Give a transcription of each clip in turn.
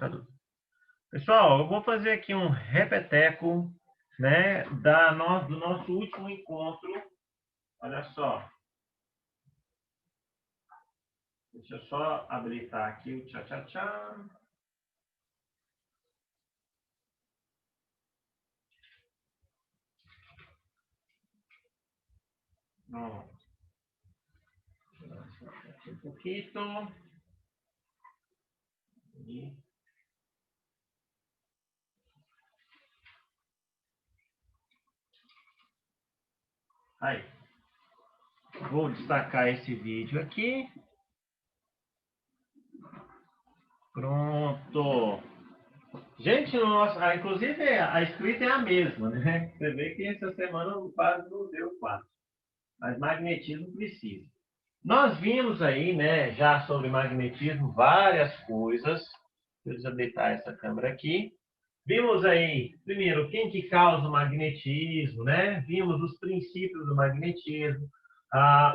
computador. Pessoal, eu vou fazer aqui um repeteco, né, do nosso último encontro. Olha só. Deixa eu só habilitar aqui o tchá-tchá-tchá. Pronto. Um pouquinho. Aí. Vou destacar esse vídeo aqui. Pronto. Gente, inclusive a escrita é a mesma, né? Você vê que essa semana quase não deu 4. Mas magnetismo precisa. Nós vimos aí, né, já sobre magnetismo, várias coisas. Deixa eu deitar essa câmera aqui. Vimos aí, primeiro, quem que causa o magnetismo, né? Vimos os princípios do magnetismo,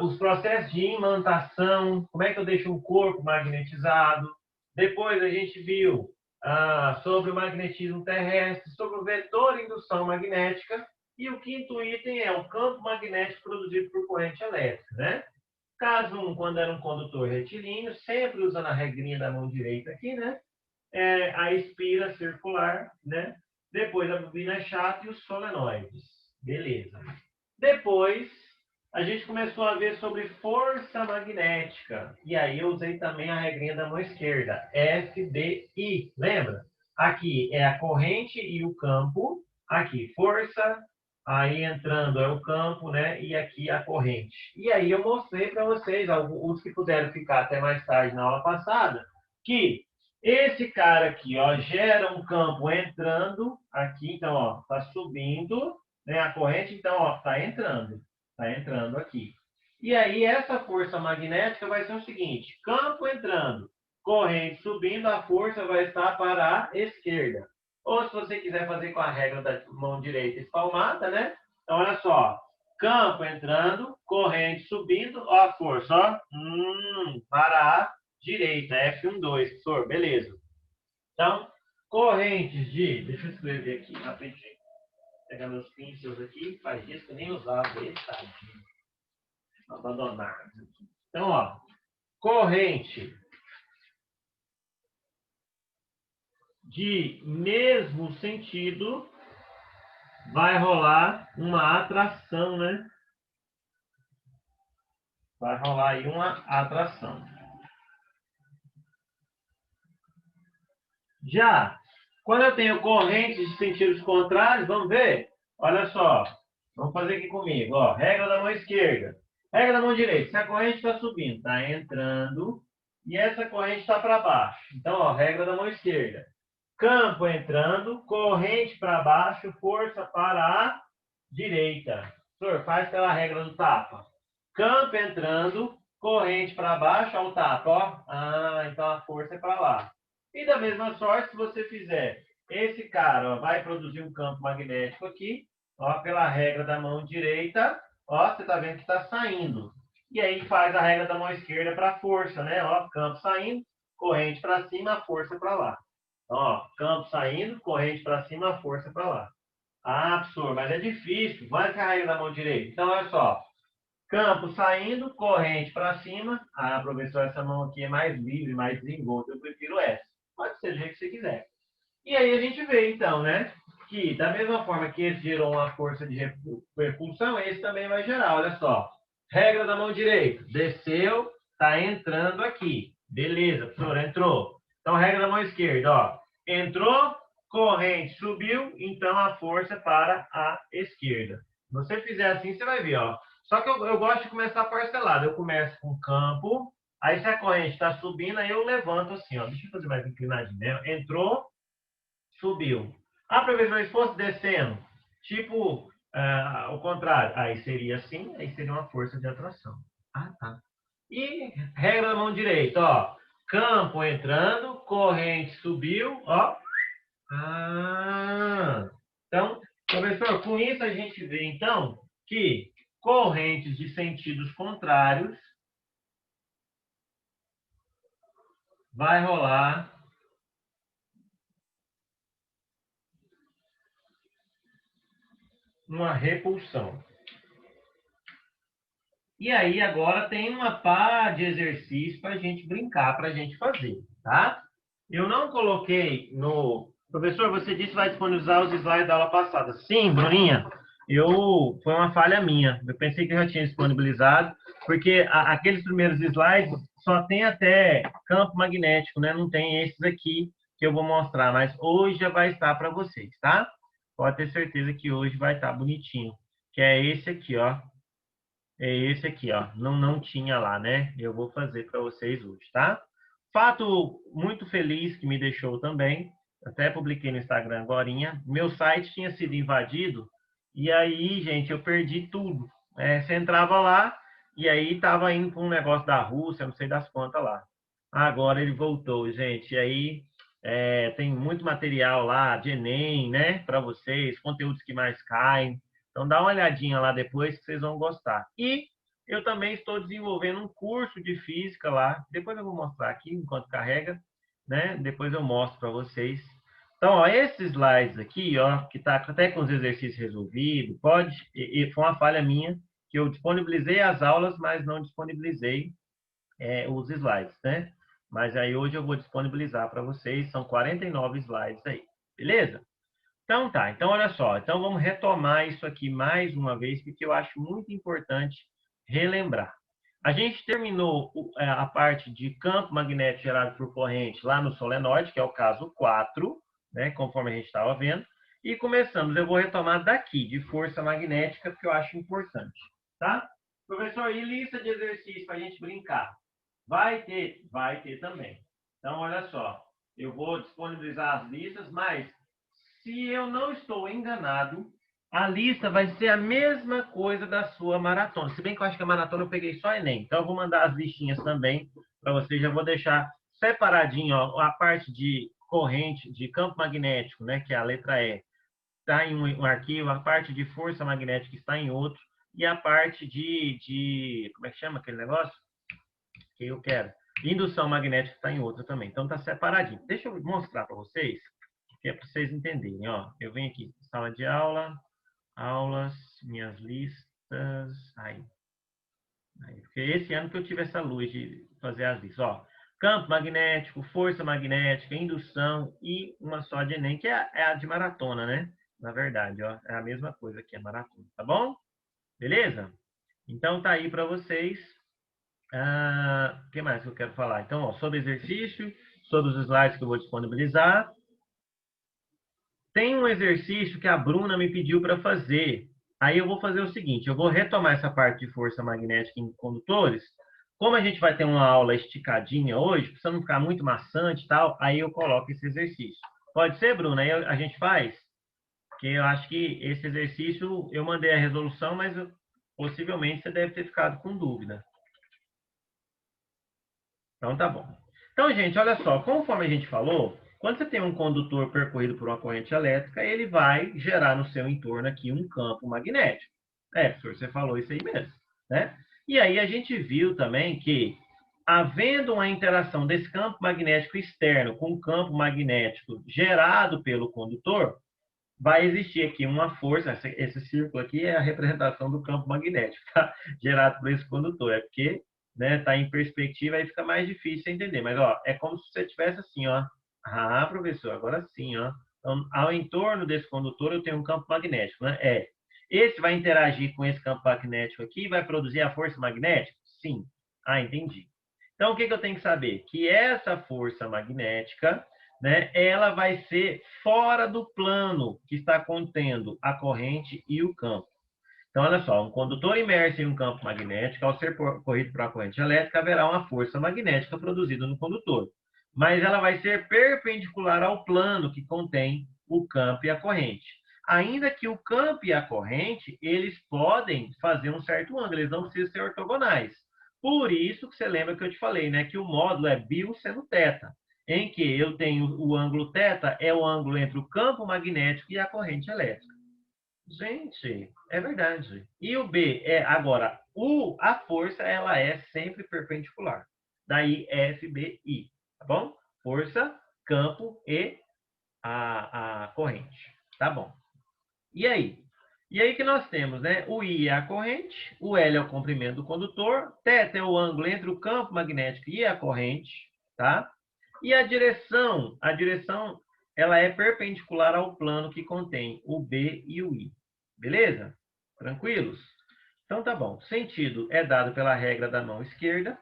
os processos de imantação, como é que eu deixo um corpo magnetizado. Depois a gente viu sobre o magnetismo terrestre, sobre o vetor de indução magnética. E o quinto item é o campo magnético produzido por corrente elétrica, né? Caso quando era um condutor retilíneo, sempre usando a regrinha da mão direita aqui, né? A espira circular, né? Depois a bobina chata e os solenoides. Beleza. Depois, a gente começou a ver sobre força magnética. E aí eu usei também a regrinha da mão esquerda, FDI. Lembra? Aqui é a corrente e o campo. Aqui, força. Aí entrando é o campo, né? E aqui a corrente. E aí eu mostrei para vocês, os que puderam ficar até mais tarde na aula passada, que esse cara aqui, ó, gera um campo entrando aqui, então, ó, tá subindo, né, a corrente, então, ó, tá entrando aqui. E aí, essa força magnética vai ser o seguinte, campo entrando, corrente subindo, a força vai estar para a esquerda. Ou se você quiser fazer com a regra da mão direita espalmada, né? Então, olha só, campo entrando, corrente subindo, ó a força, ó, para a direita, F12, professor, beleza. Então, correntes de... Deixa eu escrever aqui rapidinho. Pegar meus pincels aqui, faz dias que eu nem usava esse, tadinho. Abandonados aqui. Então, ó, corrente de mesmo sentido vai rolar uma atração, né? Vai rolar aí uma atração. Já, quando eu tenho correntes de sentidos contrários, vamos ver? Olha só, vamos fazer aqui comigo. Ó, regra da mão esquerda. Regra da mão direita. Se a corrente está subindo, está entrando, e essa corrente está para baixo. Então, ó, regra da mão esquerda. Campo entrando, corrente para baixo, força para a direita. Professor, faz pela regra do tapa. Campo entrando, corrente para baixo, ao tapa, ó. Então a força é para lá. E da mesma sorte, se você fizer esse cara, ó, vai produzir um campo magnético aqui, ó, pela regra da mão direita, ó, você está vendo que está saindo. E aí faz a regra da mão esquerda para força, né? Ó, campo saindo, corrente para cima, força para lá. Ó, campo saindo, corrente para cima, força para lá. Professor, mas é difícil. Vai com a regra da mão direita. Então, olha só. Campo saindo, corrente para cima. Professor, essa mão aqui é mais livre, mais desenvolta. Eu prefiro essa. Pode ser do jeito que você quiser. E aí a gente vê, então, né? Que da mesma forma que esse gerou uma força de repulsão, esse também vai gerar. Olha só. Regra da mão direita. Desceu, está entrando aqui. Beleza, professor, entrou. Então, regra da mão esquerda, ó. Entrou, corrente subiu, então a força para a esquerda. Se você fizer assim, você vai ver, ó. Só que eu gosto de começar parcelado. Eu começo com campo, aí se a corrente está subindo, aí eu levanto assim, ó. Deixa eu fazer mais inclinadinho, né? Entrou, subiu. Professor, se fosse descendo, tipo o contrário, aí seria assim, aí seria uma força de atração. Tá. E regra da mão direita, ó. Campo entrando, corrente subiu, ó. Então, professor, com isso a gente vê, então, que correntes de sentidos contrários vai rolar uma repulsão. E aí agora tem uma pá de exercício para a gente brincar, para a gente fazer, tá? Eu não coloquei no... Professor, você disse que vai disponibilizar os slides da aula passada. Sim, Bruninha, foi uma falha minha. Eu pensei que eu já tinha disponibilizado, porque aqueles primeiros slides só tem até campo magnético, né? Não tem esses aqui que eu vou mostrar, mas hoje já vai estar para vocês, tá? Pode ter certeza que hoje vai estar bonitinho, que é esse aqui, ó. É esse aqui, ó. Não tinha lá, né? Eu vou fazer para vocês hoje, tá? Fato muito feliz que me deixou também. Até publiquei no Instagram agorinha. Meu site tinha sido invadido e aí, gente, eu perdi tudo. Você entrava lá e aí tava indo para um negócio da Rússia, não sei das quantas lá. Agora ele voltou, gente. E aí tem muito material lá de Enem, né? Para vocês, conteúdos que mais caem. Então, dá uma olhadinha lá depois que vocês vão gostar. E eu também estou desenvolvendo um curso de física lá. Depois eu vou mostrar aqui enquanto carrega, né? Depois eu mostro para vocês. Então, ó, esses slides aqui, ó, que está até com os exercícios resolvidos, foi uma falha minha, que eu disponibilizei as aulas, mas não disponibilizei os slides, né? Mas aí hoje eu vou disponibilizar para vocês, são 49 slides aí, beleza? Então tá, então olha só, então vamos retomar isso aqui mais uma vez, porque eu acho muito importante relembrar. A gente terminou a parte de campo magnético gerado por corrente lá no solenoide, que é o caso 4, né, conforme a gente estava vendo, e começamos, eu vou retomar daqui, de força magnética, porque eu acho importante, tá? Professor, e lista de exercícios para a gente brincar? Vai ter? Vai ter também. Então, olha só, eu vou disponibilizar as listas, mas se eu não estou enganado, a lista vai ser a mesma coisa da sua maratona. Se bem que eu acho que a maratona eu peguei só Enem. Então, eu vou mandar as listinhas também para vocês. Já vou deixar separadinho ó, a parte de corrente, de campo magnético, né, que é a letra E, está em um arquivo. A parte de força magnética está em outro. E a parte como é que chama aquele negócio? Que eu quero. Indução magnética está em outro também. Então, está separadinho. Deixa eu mostrar para vocês que é para vocês entenderem. Ó, eu venho aqui, sala de aula, aulas, minhas listas. Aí, porque esse ano que eu tive essa luz de fazer as listas. Ó, campo magnético, força magnética, indução e uma só de Enem, que é a de maratona, né? Na verdade, ó, é a mesma coisa que a maratona, tá bom? Beleza? Então tá aí para vocês. O que mais que eu quero falar? Então, ó, sobre exercício, sobre os slides que eu vou disponibilizar. Tem um exercício que a Bruna me pediu para fazer. Aí eu vou fazer o seguinte, eu vou retomar essa parte de força magnética em condutores. Como a gente vai ter uma aula esticadinha hoje, precisa não ficar muito maçante e tal, aí eu coloco esse exercício. Pode ser, Bruna? Aí a gente faz? Porque eu acho que esse exercício, eu mandei a resolução, mas possivelmente você deve ter ficado com dúvida. Então tá bom. Então, gente, olha só, conforme a gente falou, quando você tem um condutor percorrido por uma corrente elétrica, ele vai gerar no seu entorno aqui um campo magnético. Professor, você falou isso aí mesmo, né? E aí a gente viu também que, havendo uma interação desse campo magnético externo com o campo magnético gerado pelo condutor, vai existir aqui uma força, esse círculo aqui é a representação do campo magnético, tá? Gerado por esse condutor, é porque tá em perspectiva, aí fica mais difícil entender, mas ó, é como se você tivesse assim, ó, professor, agora sim, ó, então, ao entorno desse condutor eu tenho um campo magnético, né? Esse vai interagir com esse campo magnético aqui e vai produzir a força magnética? Sim. Entendi. Então, o que eu tenho que saber? Que essa força magnética, né, ela vai ser fora do plano que está contendo a corrente e o campo. Então, olha só, um condutor imerso em um campo magnético, ao ser corrido por uma corrente elétrica, haverá uma força magnética produzida no condutor. Mas ela vai ser perpendicular ao plano que contém o campo e a corrente. Ainda que o campo e a corrente, eles podem fazer um certo ângulo, eles não precisam ser ortogonais. Por isso que você lembra que eu te falei, né, que o módulo é bio-seno θ, em que eu tenho o ângulo θ, é o ângulo entre o campo magnético e a corrente elétrica. Gente, é verdade. E o B agora, a força ela é sempre perpendicular. Daí FBI, tá bom? Força, campo e a corrente. Tá bom. E aí? E aí que nós temos, né? O I é a corrente, o L é o comprimento do condutor, θ é o ângulo entre o campo magnético e a corrente, tá? E a direção ela é perpendicular ao plano que contém o B e o I. Beleza? Tranquilos? Então tá bom. Sentido é dado pela regra da mão esquerda,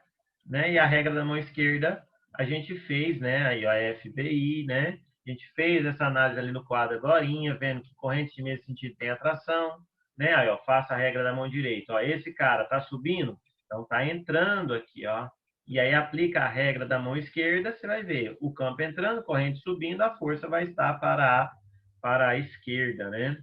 né? E a regra da mão esquerda a gente fez, né? Aí a FBI, né? A gente fez essa análise ali no quadro agorinha, vendo que corrente de mesmo sentido tem atração, né? Aí, ó, faça a regra da mão direita. Ó, esse cara tá subindo, então tá entrando aqui, ó. E aí aplica a regra da mão esquerda, você vai ver o campo entrando, corrente subindo, a força vai estar para a esquerda, né?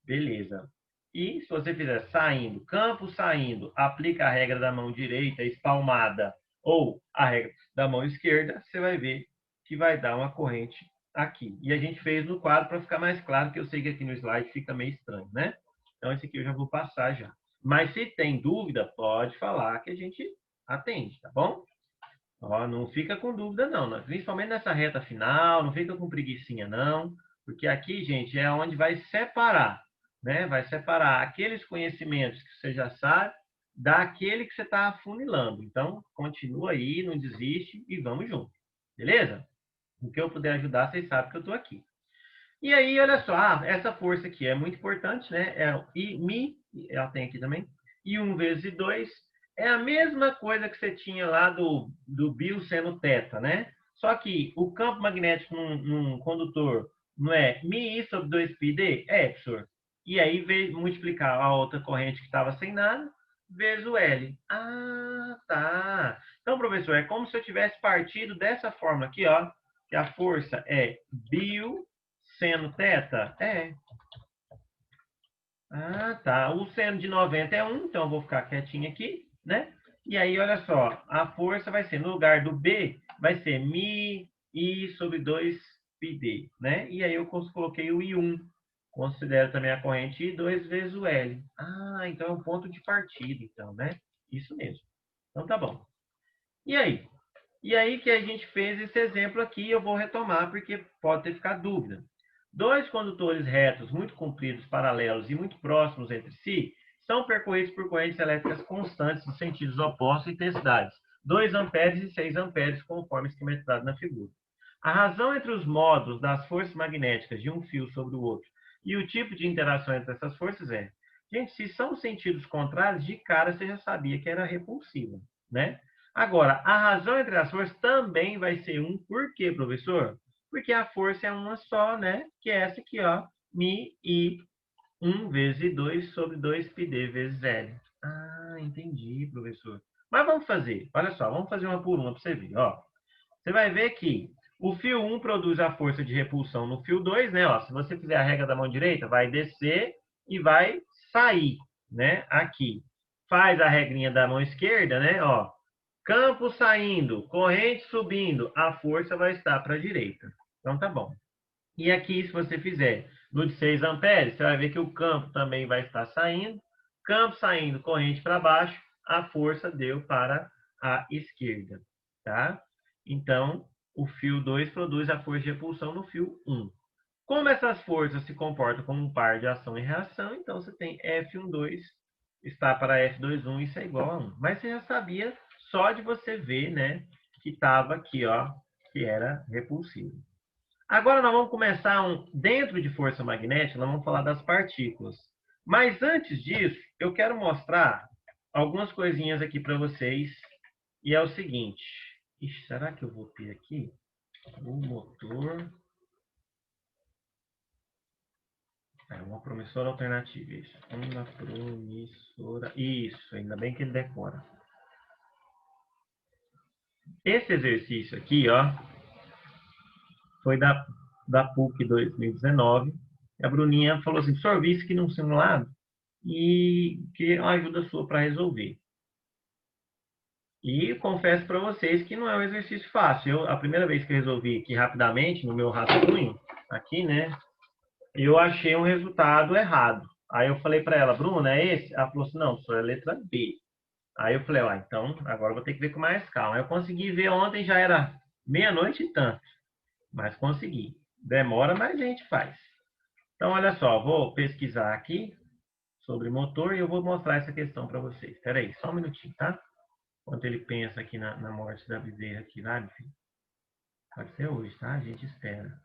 Beleza. E se você fizer saindo, campo saindo, aplica a regra da mão direita, espalmada, ou a regra da mão esquerda, você vai ver que vai dar uma corrente aqui. E a gente fez no quadro para ficar mais claro, que eu sei que aqui no slide fica meio estranho, né? Então, esse aqui eu já vou passar já. Mas se tem dúvida, pode falar que a gente atende, tá bom? Ó, não fica com dúvida, não. Principalmente nessa reta final, não fica com preguicinha, não. Porque aqui, gente, é onde vai separar, né? Vai separar aqueles conhecimentos que você já sabe daquele que você está afunilando. Então, continua aí, não desiste e vamos junto. Beleza? O que eu puder ajudar, vocês sabem que eu estou aqui. E aí, olha só, essa força aqui é muito importante, né? É o I, Mi, ela tem aqui também. E 1 vezes 2 é a mesma coisa que você tinha lá do bio-seno θ, né? Só que o campo magnético num condutor não é Mi sobre 2πd? É, professor. E aí, multiplicar a outra corrente que estava sem nada, vezes o L. Ah, tá. Então, professor, é como se eu tivesse partido dessa forma aqui, ó, que a força é bio seno θ? É. Ah, tá. O seno de 90 é 1, então eu vou ficar quietinho aqui, né? E aí, olha só, a força vai ser, no lugar do B, vai ser mi I sobre 2πd, né? E aí eu coloquei o I1. Considero também a corrente I2 vezes o L. Ah, então é um ponto de partida, então, né? Isso mesmo. Então tá bom. E aí? E aí que a gente fez esse exemplo aqui, eu vou retomar, porque pode ter ficado dúvida. Dois condutores retos muito compridos, paralelos e muito próximos entre si, são percorridos por correntes elétricas constantes em sentidos opostos e intensidades, 2 amperes e 6 amperes, conforme esquematizado na figura. A razão entre os modos das forças magnéticas de um fio sobre o outro e o tipo de interação entre essas forças é, gente, se são sentidos contrários, de cara você já sabia que era repulsiva, né? Agora, a razão entre as forças também vai ser 1. Por quê, professor? Porque a força é uma só, né? Que é essa aqui, ó. Mi, I, 1 vezes 2 sobre 2πd vezes L. Ah, entendi, professor. Mas vamos fazer. Olha só, vamos fazer uma por uma para você ver, ó. Você vai ver que o fio 1 produz a força de repulsão no fio 2, né? Ó, se você fizer a regra da mão direita, vai descer e vai sair, né? Aqui. Faz a regrinha da mão esquerda, né? Ó, campo saindo, corrente subindo, a força vai estar para a direita. Então tá bom. E aqui, se você fizer no de 6 amperes, você vai ver que o campo também vai estar saindo. Campo saindo, corrente para baixo, a força deu para a esquerda, tá? Então, o fio 2 produz a força de repulsão no fio 1. Como essas forças se comportam como um par de ação e reação, então você tem F12 está para F21, isso é igual a 1. Mas você já sabia só de você ver, né, que estava aqui, ó, que era repulsivo. Agora nós vamos começar dentro de força magnética, nós vamos falar das partículas. Mas antes disso, eu quero mostrar algumas coisinhas aqui para vocês. E é o seguinte. Ixi, será que eu vou ter aqui o motor? É uma promissora alternativa, isso. Uma promissora. Isso, ainda bem que ele decora. Esse exercício aqui, ó, foi da PUC 2019. A Bruninha falou assim, professor, vi isso aqui num simulado e que é uma ajuda sua para resolver. E confesso para vocês que não é um exercício fácil. A primeira vez que eu resolvi aqui rapidamente, no meu rascunho, aqui, né, eu achei um resultado errado. Aí eu falei para ela, Bruna, é esse? Ela falou assim, não, professor, é letra B. Aí eu falei, então agora eu vou ter que ver com mais calma. Eu consegui ver ontem, já era meia-noite e tanto, mas consegui. Demora, mas a gente faz. Então, olha só, vou pesquisar aqui. sobre motor e eu vou mostrar essa questão para vocês. Espera aí, só um minutinho, tá? Enquanto ele pensa aqui na morte da bezerra aqui, lá, enfim. Pode ser hoje, tá? A gente espera.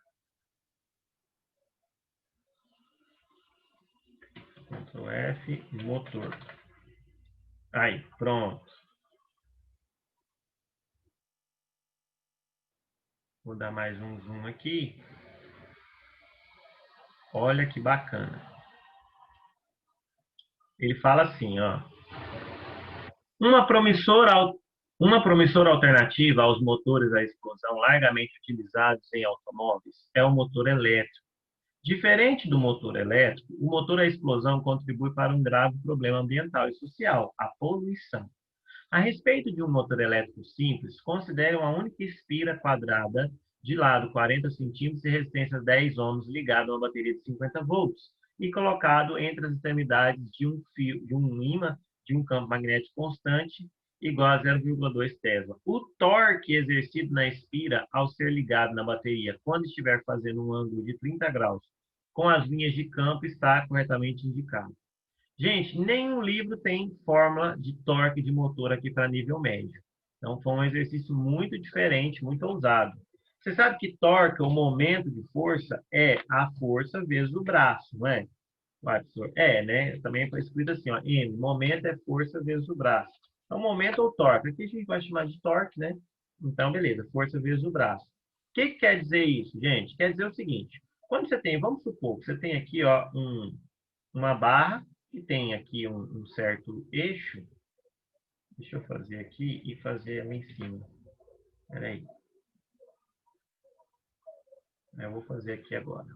Ctrl F, motor. Aí, pronto. Vou dar mais um zoom aqui. Olha que bacana. Ele fala assim, ó. Uma promissora alternativa aos motores a explosão largamente utilizados em automóveis é o motor elétrico. Diferente do motor elétrico, o motor a explosão contribui para um grave problema ambiental e social, a poluição. A respeito de um motor elétrico simples, considere uma única espira quadrada de lado 40 centímetros e resistência 10 ohms ligado a uma bateria de 50 volts e colocado entre as extremidades de um fio, de um ímã de um campo magnético constante igual a 0,2 Tesla. O torque exercido na espira ao ser ligado na bateria quando estiver fazendo um ângulo de 30 graus com as linhas de campo está corretamente indicado. Gente, nenhum livro tem fórmula de torque de motor aqui para nível médio. Então, foi um exercício muito diferente, muito ousado. Você sabe que torque, o momento de força, é a força vezes o braço, não é? Vai, professor? É, né? Também foi escrito assim, ó, M, momento é força vezes o braço. Então, momento ou torque. Aqui a gente vai chamar de torque, né? Então, beleza, força vezes o braço. O que quer dizer isso, gente? Quer dizer o seguinte, quando você tem, vamos supor que você tem aqui, ó, uma barra, que tem aqui um certo eixo. Deixa eu fazer aqui e fazer ali em cima. Espera aí. Eu vou fazer aqui agora.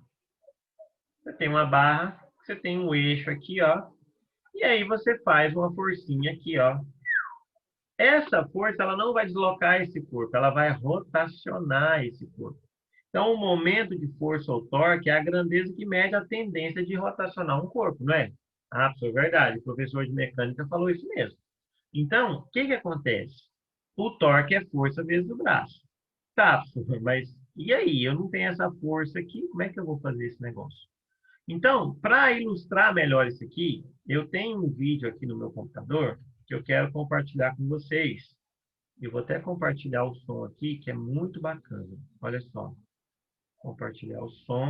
Você tem uma barra, você tem um eixo aqui, ó. E aí você faz uma forcinha aqui, ó. Essa força, ela não vai deslocar esse corpo, ela vai rotacionar esse corpo. Então, o momento de força ou torque é a grandeza que mede a tendência de rotacionar um corpo, não é? Ah, isso é verdade. O professor de mecânica falou isso mesmo. Então, o que acontece? O torque é força vezes o braço. Tá, mas e aí? Eu não tenho essa força aqui, como é que eu vou fazer esse negócio? Então, para ilustrar melhor isso aqui, eu tenho um vídeo aqui no meu computador que eu quero compartilhar com vocês. Eu vou até compartilhar o som aqui, que é muito bacana. Olha só. Compartilhar o som.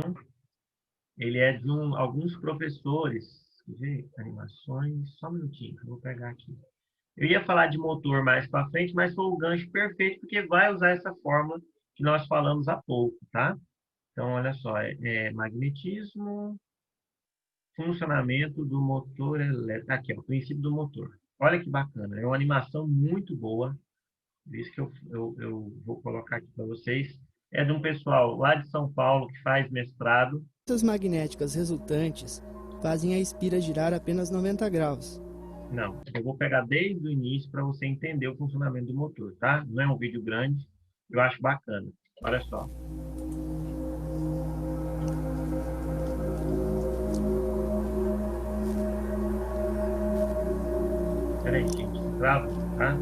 Ele é de alguns professores de animações. Só um minutinho, eu vou pegar aqui. Eu ia falar de motor mais para frente, mas foi o gancho perfeito, porque vai usar essa fórmula que nós falamos há pouco, tá? Então, olha só, magnetismo, funcionamento do motor elétrico. Aqui, ó, o princípio do motor. Olha que bacana, é uma animação muito boa. Por isso que eu vou colocar aqui para vocês. É de um pessoal lá de São Paulo que faz mestrado. As forças magnéticas resultantes fazem a espira girar apenas 90 graus. Não, eu vou pegar desde o início para você entender o funcionamento do motor, tá? Não é um vídeo grande, eu acho bacana. Olha só. Peraí, gente, trava, tá?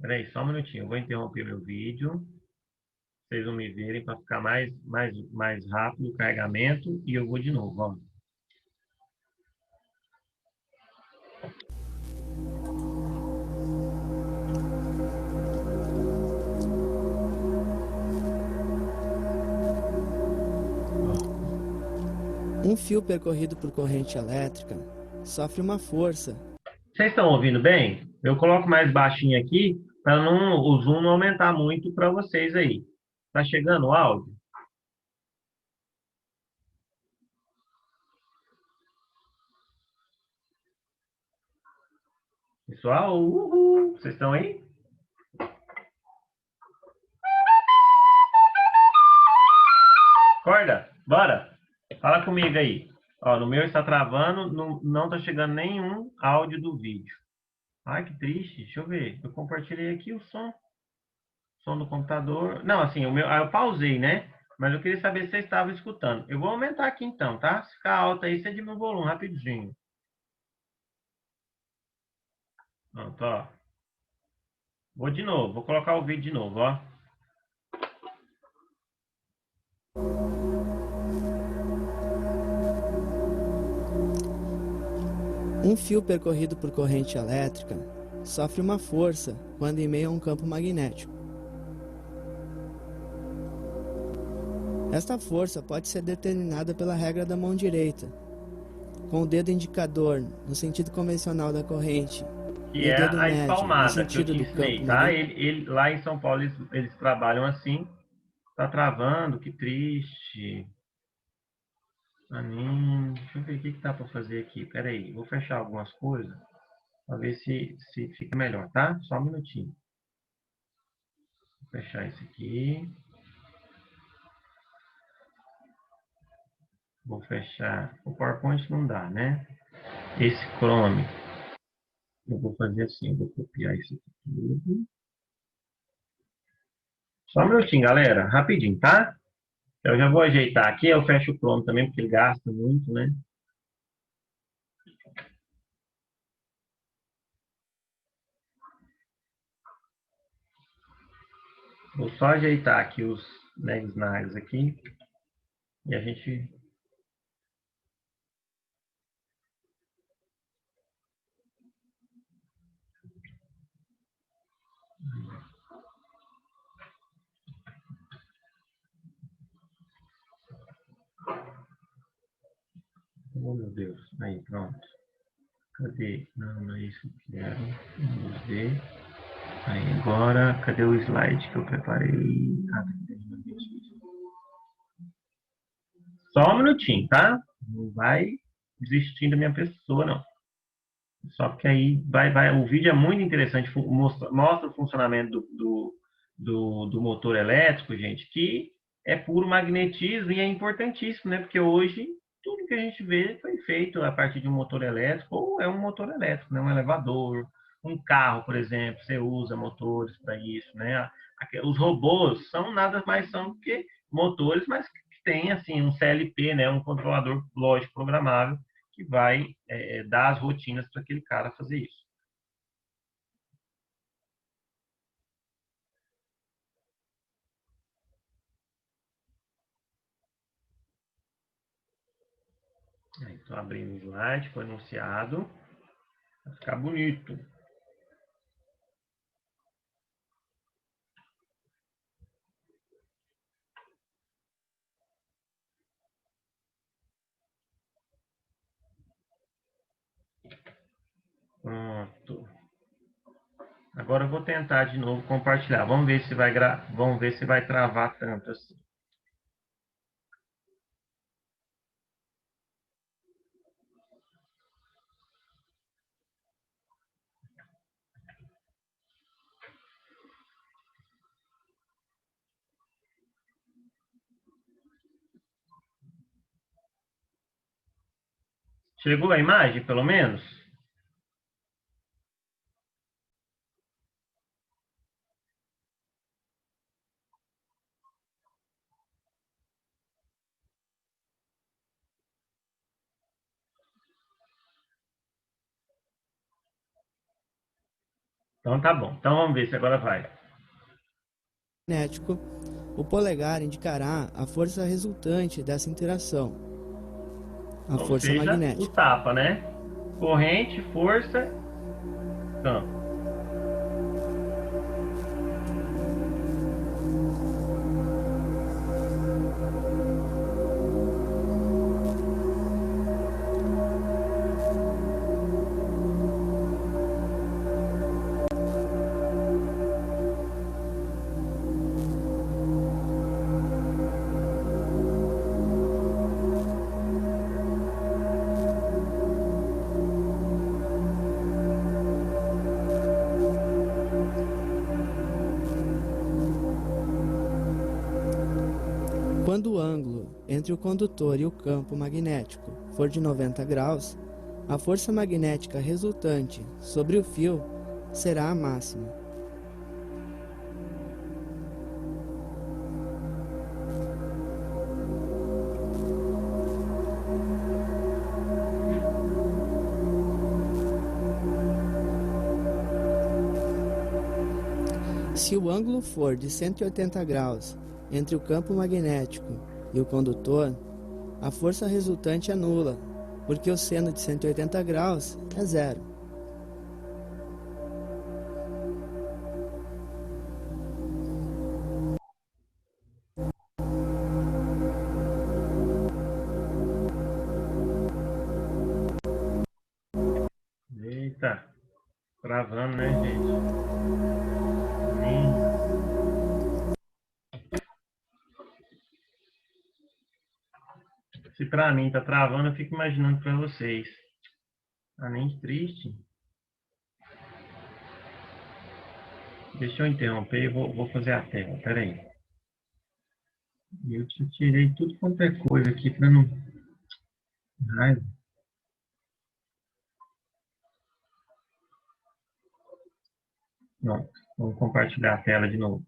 Peraí, só um minutinho, eu vou interromper meu vídeo. Vocês vão me verem para ficar mais rápido o carregamento e eu vou de novo, ó. Um fio percorrido por corrente elétrica sofre uma força. Vocês estão ouvindo bem? Eu coloco mais baixinho aqui para o zoom não aumentar muito para vocês aí. Tá chegando o áudio? Pessoal, uhul! Vocês estão aí? Acorda, bora! Fala comigo aí. Ó, no meu está travando, não está chegando nenhum áudio do vídeo. Ai, que triste. Deixa eu ver. Eu compartilhei aqui o som. Som do computador. Não, assim, eu pausei, né? Mas eu queria saber se vocês estavam escutando. Eu vou aumentar aqui então, tá? Se ficar alto aí, você diminui o volume rapidinho. Pronto, ó. Vou de novo, vou colocar o vídeo de novo, ó. Um fio percorrido por corrente elétrica sofre uma força quando em meio a um campo magnético. Esta força pode ser determinada pela regra da mão direita, com o dedo indicador no sentido convencional da corrente Que e o é dedo a médio no espalmada que eu sentido te do ensinei, campo tá? magnético. Lá em São Paulo eles trabalham assim. Tá travando, que triste. Deixa eu ver o que dá para fazer aqui. Pera aí, vou fechar algumas coisas para ver se fica melhor, tá? Só um minutinho. Vou fechar isso aqui. Vou fechar. O PowerPoint não dá, né? Esse Chrome. Eu vou fazer assim, eu vou copiar isso aqui tudo. Só um minutinho, galera. Rapidinho, tá? Eu já vou ajeitar aqui. Eu fecho o Chrome também, porque ele gasta muito, né? Vou só ajeitar aqui os snags aqui. E a gente... Oh, meu Deus. Aí, pronto. Cadê? Não é isso que eu quero. Vamos ver. Aí, agora, cadê o slide que eu preparei? Ah, meu Deus. Só um minutinho, tá? Não vai desistir da minha pessoa, não. Só que aí o vídeo é muito interessante, mostra o funcionamento do motor elétrico, gente, que é puro magnetismo e é importantíssimo, né? Porque hoje tudo que a gente vê foi feito a partir de um motor elétrico, ou é um motor elétrico, né? Um elevador, um carro, por exemplo, você usa motores para isso, né? Os robôs são nada mais são do que motores, mas que tem assim um CLP, né? Um controlador lógico programável que vai dar as rotinas para aquele cara fazer isso. Estou abrindo o slide com o enunciado. Vai ficar bonito. Pronto. Agora eu vou tentar de novo compartilhar. Vamos ver se vai travar tanto assim. Chegou a imagem, pelo menos? Então tá bom. Então vamos ver se agora vai. Magnético, o polegar indicará a força resultante dessa interação, a Ou força seja, o magnética. tapa, né? Corrente, força, campo. Quando o ângulo entre o condutor e o campo magnético for de 90 graus, a força magnética resultante sobre o fio será a máxima. Se o ângulo for de 180 graus entre o campo magnético e o condutor, a força resultante é nula porque o seno de 180 graus é zero. Eita, travando, né, gente? Se pra mim tá travando, eu fico imaginando pra vocês. Tá nem triste. Deixa eu interromper e vou fazer a tela. Pera aí. Eu te tirei tudo quanto é coisa aqui pra não... Ai. Não, vamos compartilhar a tela de novo.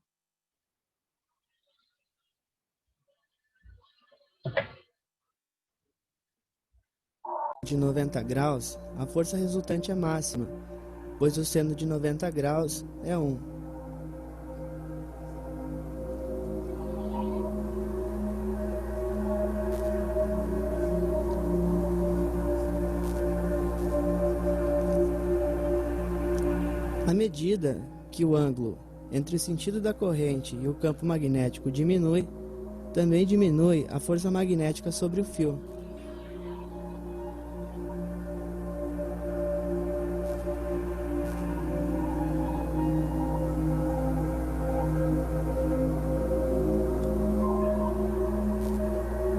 De 90 graus, a força resultante é máxima, pois o seno de 90 graus é 1. À medida que o ângulo entre o sentido da corrente e o campo magnético diminui, também diminui a força magnética sobre o fio.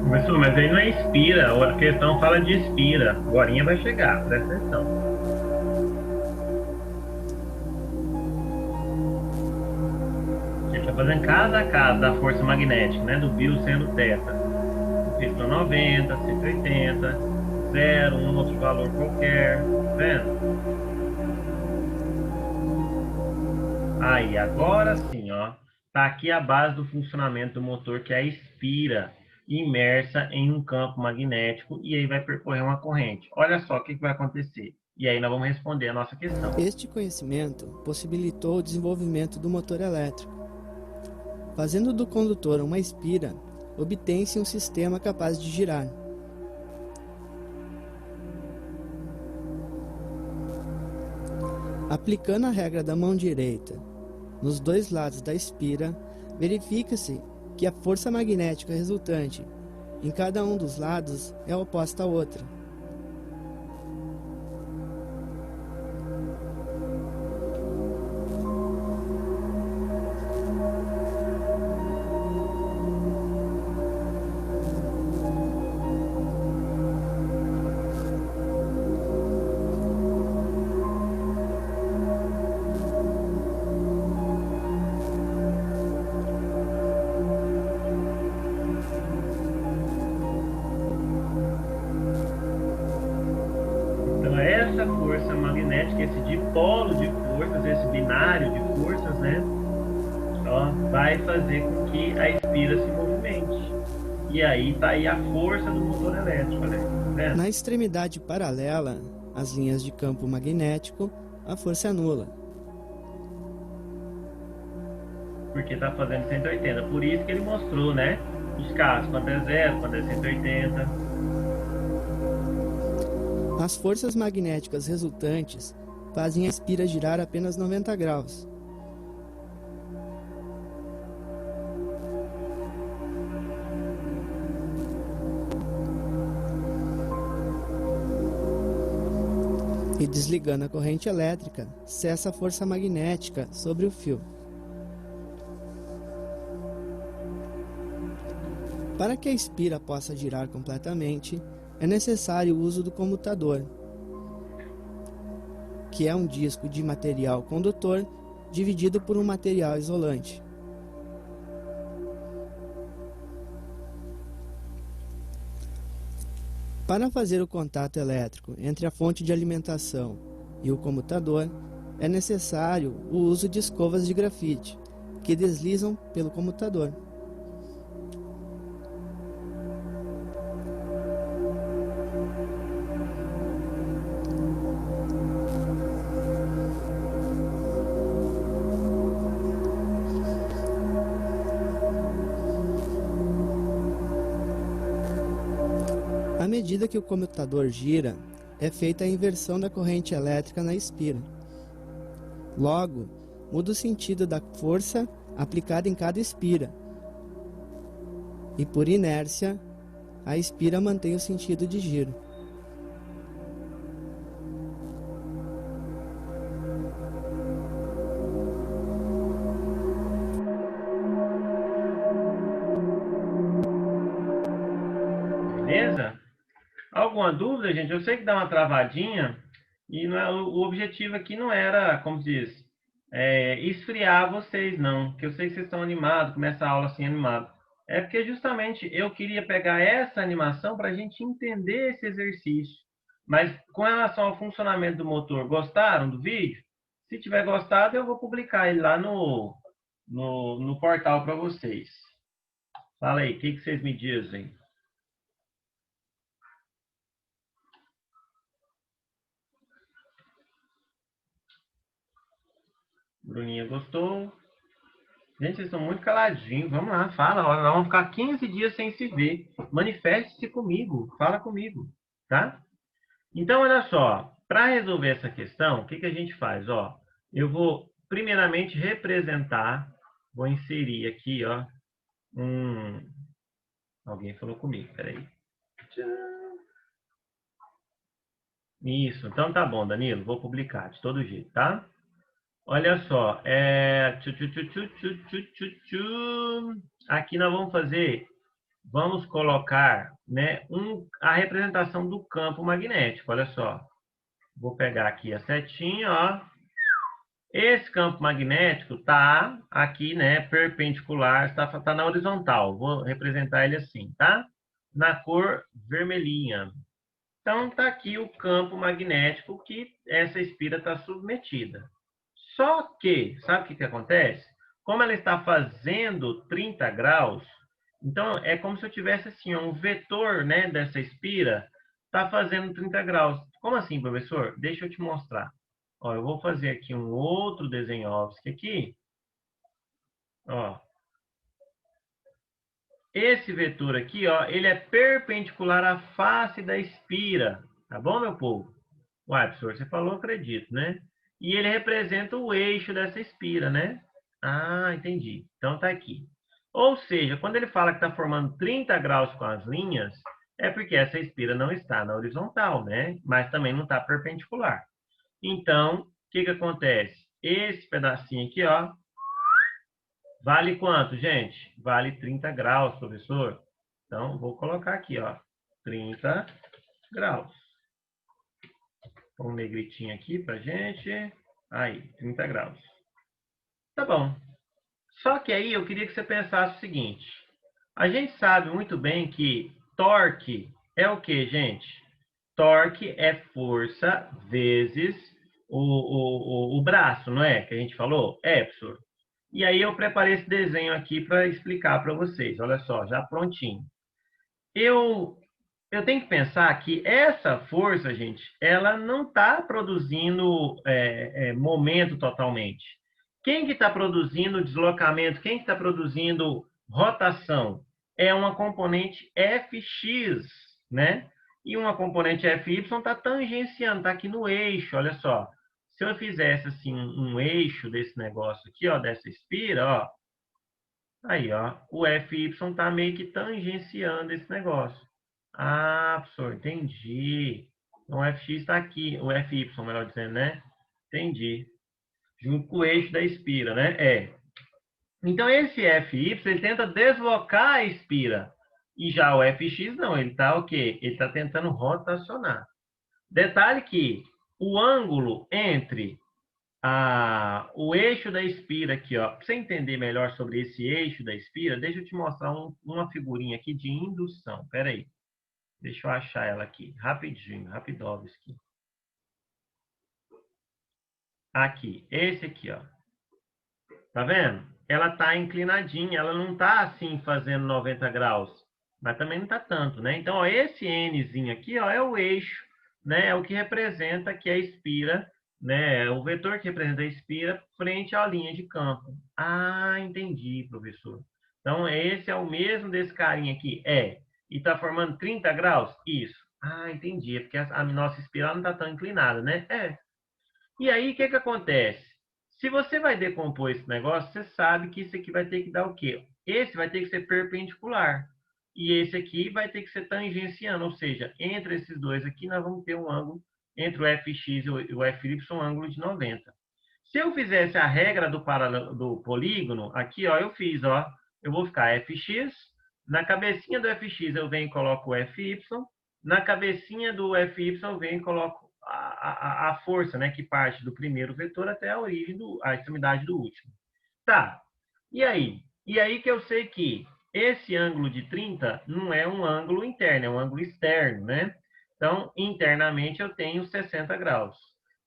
Professor, mas aí não é espira, a questão fala de espira. Agorinha vai chegar, presta atenção. A gente está fazendo casa a casa da força magnética, né? Do bio sendo θ. Questão 90, 180, 0, um outro valor qualquer. Tá vendo? Aí, agora sim, ó. Tá aqui a base do funcionamento do motor, que é a espira imersa em um campo magnético, e aí vai percorrer uma corrente. Olha só o que vai acontecer. E aí nós vamos responder a nossa questão. Este conhecimento possibilitou o desenvolvimento do motor elétrico. Fazendo do condutor uma espira, obtém-se um sistema capaz de girar. Aplicando a regra da mão direita nos dois lados da espira, verifica-se que a força magnética resultante em cada um dos lados é oposta à outra. Essa força magnética, esse dipolo de forças, esse binário de forças, né? Ó, vai fazer com que a espira se movimente. E aí tá aí a força do motor elétrico, né? Na extremidade paralela às linhas de campo magnético, a força é nula. Porque tá fazendo 180. Por isso que ele mostrou, né? Os casos, quando é 0, quando é 180. As forças magnéticas resultantes fazem a espira girar apenas 90 graus. E desligando a corrente elétrica, cessa a força magnética sobre o fio. Para que a espira possa girar completamente, é necessário o uso do comutador, que é um disco de material condutor dividido por um material isolante. Para fazer o contato elétrico entre a fonte de alimentação e o comutador, é necessário o uso de escovas de grafite, que deslizam pelo comutador. À medida que o comutador gira, é feita a inversão da corrente elétrica na espira. Logo, muda o sentido da força aplicada em cada espira. E por inércia, a espira mantém o sentido de giro. Beleza? Alguma dúvida, gente? Eu sei que dá uma travadinha e não é, o objetivo aqui não era, como se diz, esfriar vocês, não. Que eu sei que vocês estão animados, começa a aula assim animado. É porque justamente eu queria pegar essa animação para a gente entender esse exercício. Mas com relação ao funcionamento do motor, gostaram do vídeo? Se tiver gostado, eu vou publicar ele lá no portal para vocês. Fala aí, o que vocês me dizem? Bruninha gostou. Gente, vocês estão muito caladinhos. Vamos lá, fala. Olha, nós vamos ficar 15 dias sem se ver. Manifeste-se comigo. Fala comigo, tá? Então, olha só. Para resolver essa questão, o que, que a gente faz? Ó, eu vou, primeiramente, representar. Vou inserir aqui, ó, Alguém falou comigo, peraí. Isso, então tá bom, Danilo. Vou publicar de todo jeito, tá? Olha só, aqui nós vamos colocar, né, a representação do campo magnético. Olha só, vou pegar aqui a setinha, ó. Esse campo magnético tá aqui, né, perpendicular, tá na horizontal. Vou representar ele assim, tá? Na cor vermelhinha. Então tá aqui o campo magnético que essa espira está submetida. Só que, sabe o que acontece? Como ela está fazendo 30 graus, então é como se eu tivesse assim, um vetor, né, dessa espira está fazendo 30 graus. Como assim, professor? Deixa eu te mostrar. Ó, eu vou fazer aqui um outro desenho aqui. Ó. Esse vetor aqui, ó, ele é perpendicular à face da espira. Tá bom, meu povo? Uai, professor, você falou, acredito, né? E ele representa o eixo dessa espira, né? Ah, entendi. Então tá aqui. Ou seja, quando ele fala que está formando 30 graus com as linhas, é porque essa espira não está na horizontal, né? Mas também não está perpendicular. Então, o que que acontece? Esse pedacinho aqui, ó, vale quanto, gente? Vale 30 graus, professor. Então, vou colocar aqui, ó, 30 graus. Um negritinho aqui pra gente. Aí, 30 graus. Tá bom. Só que aí eu queria que você pensasse o seguinte. A gente sabe muito bem que torque é o que, gente? Torque é força vezes o braço, não é? Que a gente falou? É, professor. E aí eu preparei esse desenho aqui para explicar para vocês. Olha só, já prontinho. Eu tenho que pensar que essa força, gente, ela não está produzindo momento totalmente. Quem que está produzindo deslocamento? Quem que está produzindo rotação? É uma componente Fx, né? E uma componente Fy está tangenciando, está aqui no eixo, olha só. Se eu fizesse assim um eixo desse negócio aqui, ó, dessa espira, ó, aí, ó, o Fy está meio que tangenciando esse negócio. Ah, professor, entendi. Então, o Fx está aqui, o Fy, melhor dizendo, né? Entendi. Junto com o eixo da espira, né? Então, esse Fy, ele tenta deslocar a espira. E já o Fx, não, ele está o quê? Ele está tentando rotacionar. Detalhe que o ângulo entre o eixo da espira aqui, ó, para você entender melhor sobre esse eixo da espira, deixa eu te mostrar uma figurinha aqui de indução. Espera aí. Deixa eu achar ela aqui, rapidinho, rapidovski. Aqui, esse aqui, ó. Tá vendo? Ela tá inclinadinha, ela não tá assim fazendo 90 graus, mas também não tá tanto, né? Então, ó, esse Nzinho aqui, ó, é o eixo, né? É o que representa que a espira, né? É o vetor que representa a espira frente à linha de campo. Ah, entendi, professor. Então, esse é o mesmo desse carinha aqui? É. E está formando 30 graus? Isso. Ah, entendi. É porque a nossa espiral não está tão inclinada, né? É. E aí, o que que acontece? Se você vai decompor esse negócio, você sabe que isso aqui vai ter que dar o quê? Esse vai ter que ser perpendicular. E esse aqui vai ter que ser tangenciando, ou seja, entre esses dois aqui, nós vamos ter um ângulo entre o fx e o fy, um ângulo de 90. Se eu fizesse a regra do polígono, aqui, ó, eu fiz, ó, eu vou ficar fx, na cabecinha do fx eu venho e coloco o fy, na cabecinha do fy eu venho e coloco a força, né, que parte do primeiro vetor até a origem, a extremidade do último. Tá, e aí? E aí que eu sei que esse ângulo de 30 não é um ângulo interno, é um ângulo externo, né? Então, internamente eu tenho 60 graus.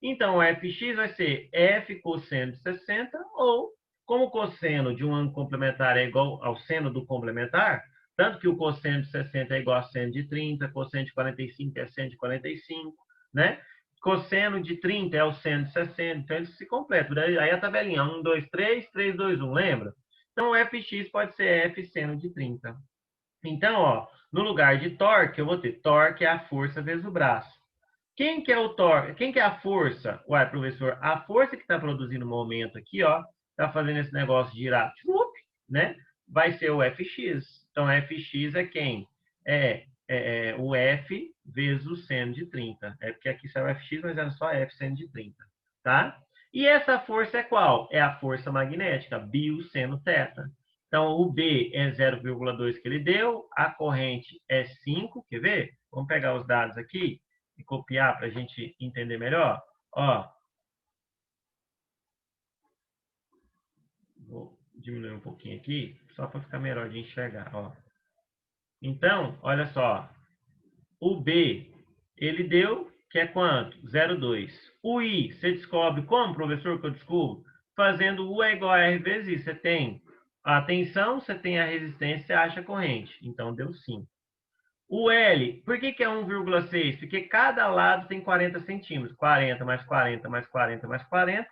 Então, o fx vai ser f cosseno de 60, ou, como o cosseno de um ângulo complementar é igual ao seno do complementar, tanto que o cosseno de 60 é igual a seno de 30, cosseno de 45 é seno de 45, né? Cosseno de 30 é o seno de 60, então eles se completam. Aí a tabelinha 1, 2, 3, 3, 2, 1, lembra? Então, o fx pode ser f seno de 30. Então, ó, no lugar de torque, eu vou ter torque é a força vezes o braço. Quem que é o torque? Quem que é a força? Ué, professor, a força que está produzindo o momento aqui, ó, está fazendo esse negócio girar, né? Vai ser o fx. Então, fx é quem? É o f vezes o seno de 30. É porque aqui saiu fx, mas era só f seno de 30, tá? E essa força é qual? É a força magnética, bioseno θ. Então, o B é 0,2 que ele deu, a corrente é 5, quer ver? Vamos pegar os dados aqui e copiar para a gente entender melhor. Ó, vou diminuir um pouquinho aqui, só para ficar melhor de enxergar. Ó. Então, olha só, o B, ele deu, que é quanto? 0,2. O I, você descobre como, professor, que eu descubro? Fazendo U é igual a R vezes I. Você tem a tensão, você tem a resistência, você acha a corrente. Então, deu 5. O L, por que é 1,6? Porque cada lado tem 40 centímetros. 40 mais 40 mais 40 mais 40,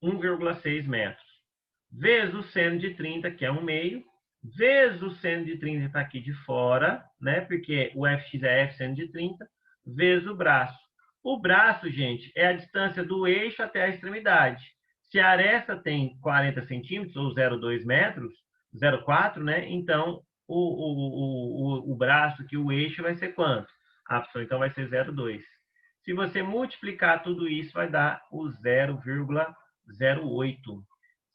1,6 metros. Vezes o seno de 30, que é 1,5. Vezes o seno de 30 está aqui de fora, né? Porque o fx é f seno de 30, vezes o braço. O braço, gente, é a distância do eixo até a extremidade. Se a aresta tem 40 centímetros, ou 0,2 metros, 0,4, né? Então, o braço aqui, o eixo, vai ser quanto? A opção, então, vai ser 0,2. Se você multiplicar tudo isso, vai dar o 0,08.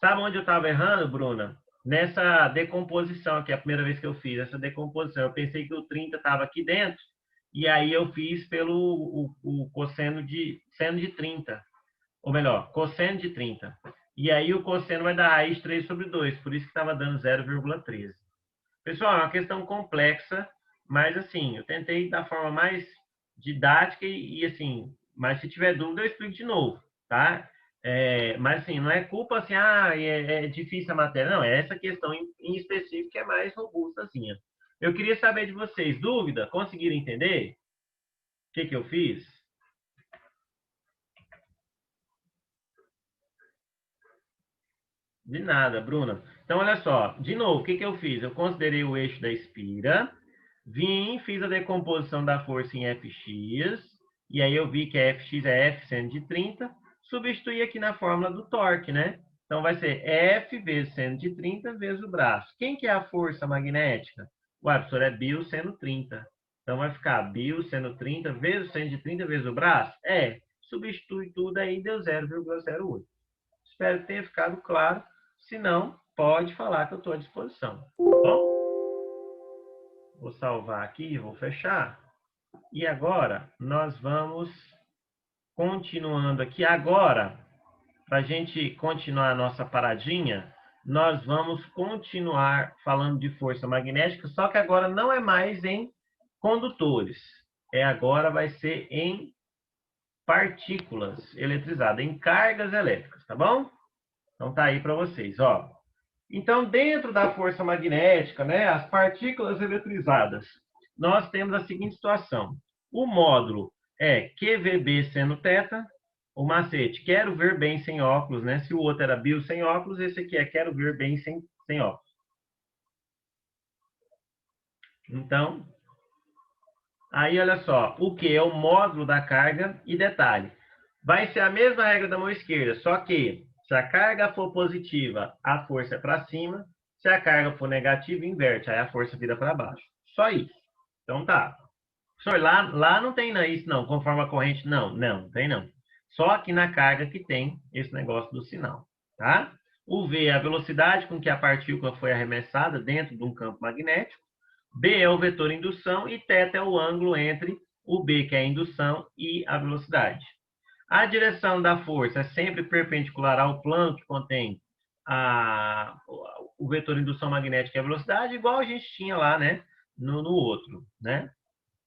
Sabe onde eu estava errando, Bruna? Nessa decomposição aqui, a primeira vez que eu fiz essa decomposição. Eu pensei que o 30 estava aqui dentro, e aí eu fiz pelo o cosseno de seno de 30. Ou melhor, cosseno de 30. E aí o cosseno vai dar raiz 3 sobre 2, por isso que estava dando 0,13. Pessoal, é uma questão complexa, mas assim, eu tentei da forma mais didática e assim, mas se tiver dúvida eu explico de novo, tá? Mas assim, não é culpa assim, é difícil a matéria, não, é essa questão em específico que é mais robusta assim. Eu queria saber de vocês, dúvida? Conseguiram entender o que eu fiz? De nada, Bruna. Então, olha só, de novo, o que eu fiz? Eu considerei o eixo da espira, fiz a decomposição da força em Fx, e aí eu vi que Fx é F seno de 30, substituí aqui na fórmula do torque, né? Então, vai ser F vezes seno de 30 vezes o braço. Quem que é a força magnética? Ué, professor, é bio seno 30. Então, vai ficar bio seno 30 vezes o seno de 30 vezes o braço? Substitui tudo aí, deu 0,08. Espero que tenha ficado claro. Se não, pode falar que eu estou à disposição. Tá bom? Vou salvar aqui, vou fechar. E agora, nós vamos continuando aqui. Agora, para a gente continuar a nossa paradinha, nós vamos continuar falando de força magnética, só que agora não é mais em condutores. Agora vai ser em partículas eletrizadas, em cargas elétricas, tá bom? Então tá aí para vocês, ó. Então, dentro da força magnética, né, as partículas eletrizadas, nós temos a seguinte situação. O módulo é QVB seno θ. O macete, quero ver bem sem óculos, né? Se o outro era bio sem óculos, esse aqui é quero ver bem sem óculos. Então, Aí, olha só, o que é o módulo da carga e detalhe. Vai ser a mesma regra da mão esquerda, só que se a carga for positiva, a força é para cima. Se a carga for negativa, inverte, aí a força vira para baixo. Só isso. Então tá. Senhor, lá não tem isso não, conforme a corrente, não tem não. Só aqui na carga que tem esse negócio do sinal, tá? O V é a velocidade com que a partícula foi arremessada dentro de um campo magnético. B é o vetor indução e θ é o ângulo entre o B, que é a indução, e a velocidade. A direção da força é sempre perpendicular ao plano que contém o vetor indução magnética e a velocidade, igual a gente tinha lá, né, no outro, né?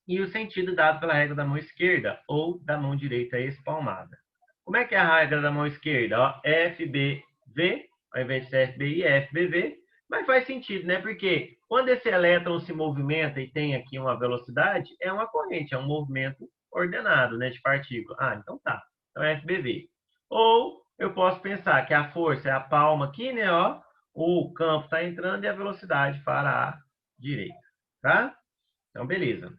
E o sentido dado pela regra da mão esquerda ou da mão direita espalmada. Como é que é a regra da mão esquerda? Ó, FBV, ao invés de ser FBI, é FBV, mas faz sentido, né? Porque quando esse elétron se movimenta e tem aqui uma velocidade, é uma corrente, é um movimento ordenado, né, de partícula. Ah, então tá. Então é FBV. Ou eu posso pensar que a força é a palma aqui, né? Ó, o campo está entrando e a velocidade para a direita, tá? Então, beleza.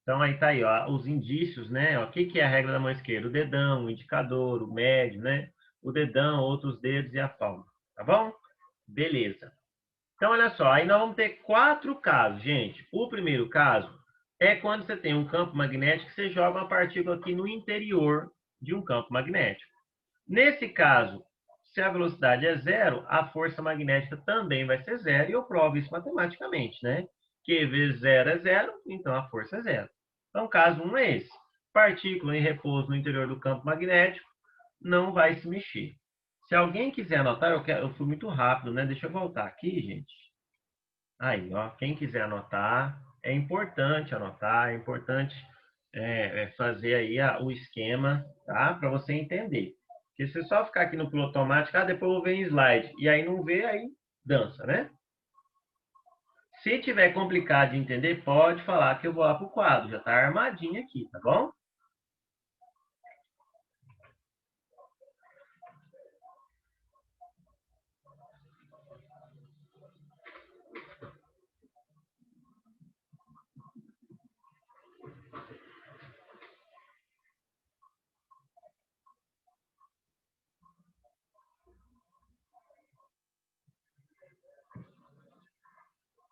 Então, aí tá aí, ó, os indícios, né? O que é a regra da mão esquerda? O dedão, o indicador, o médio, né? O dedão, outros dedos e a palma. Tá bom? Beleza. Então, olha só, aí nós vamos ter 4 casos, gente. O primeiro caso é quando você tem um campo magnético que você joga uma partícula aqui no interior de um campo magnético. Nesse caso, se a velocidade é zero, a força magnética também vai ser zero, e eu provo isso matematicamente, né? Q vezes zero é zero, então a força é zero. Então, caso 1 é esse. Partícula em repouso no interior do campo magnético não vai se mexer. Se alguém quiser anotar, eu fui muito rápido, né? Deixa eu voltar aqui, gente. Aí, ó, quem quiser anotar, é importante anotar, é importante fazer aí o esquema, tá? Para você entender. Porque se você só ficar aqui no piloto automático, depois eu vou ver em slide, e aí não vê, aí dança, né? Se tiver complicado de entender, pode falar que eu vou lá pro quadro, já tá armadinho aqui, tá bom?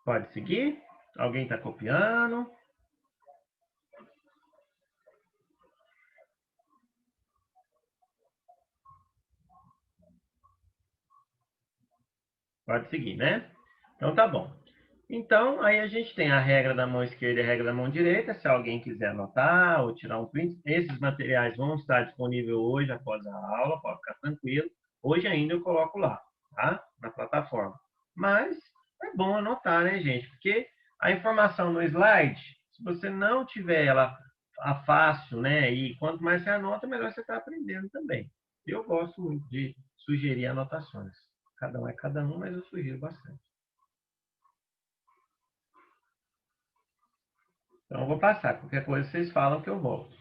Pode seguir? Alguém está copiando? Pode seguir, né? Então tá bom. Então, aí a gente tem a regra da mão esquerda e a regra da mão direita. Se alguém quiser anotar ou tirar um print, esses materiais vão estar disponíveis hoje após a aula, pode ficar tranquilo. Hoje ainda eu coloco lá, tá? Na plataforma. Mas é bom anotar, né, gente? Porque a informação no slide, se você não tiver ela fácil, né? E quanto mais você anota, melhor você está aprendendo também. Eu gosto muito de sugerir anotações. Cada um é cada um, mas eu sugiro bastante. Então, eu vou passar. Qualquer coisa vocês falam que eu volto.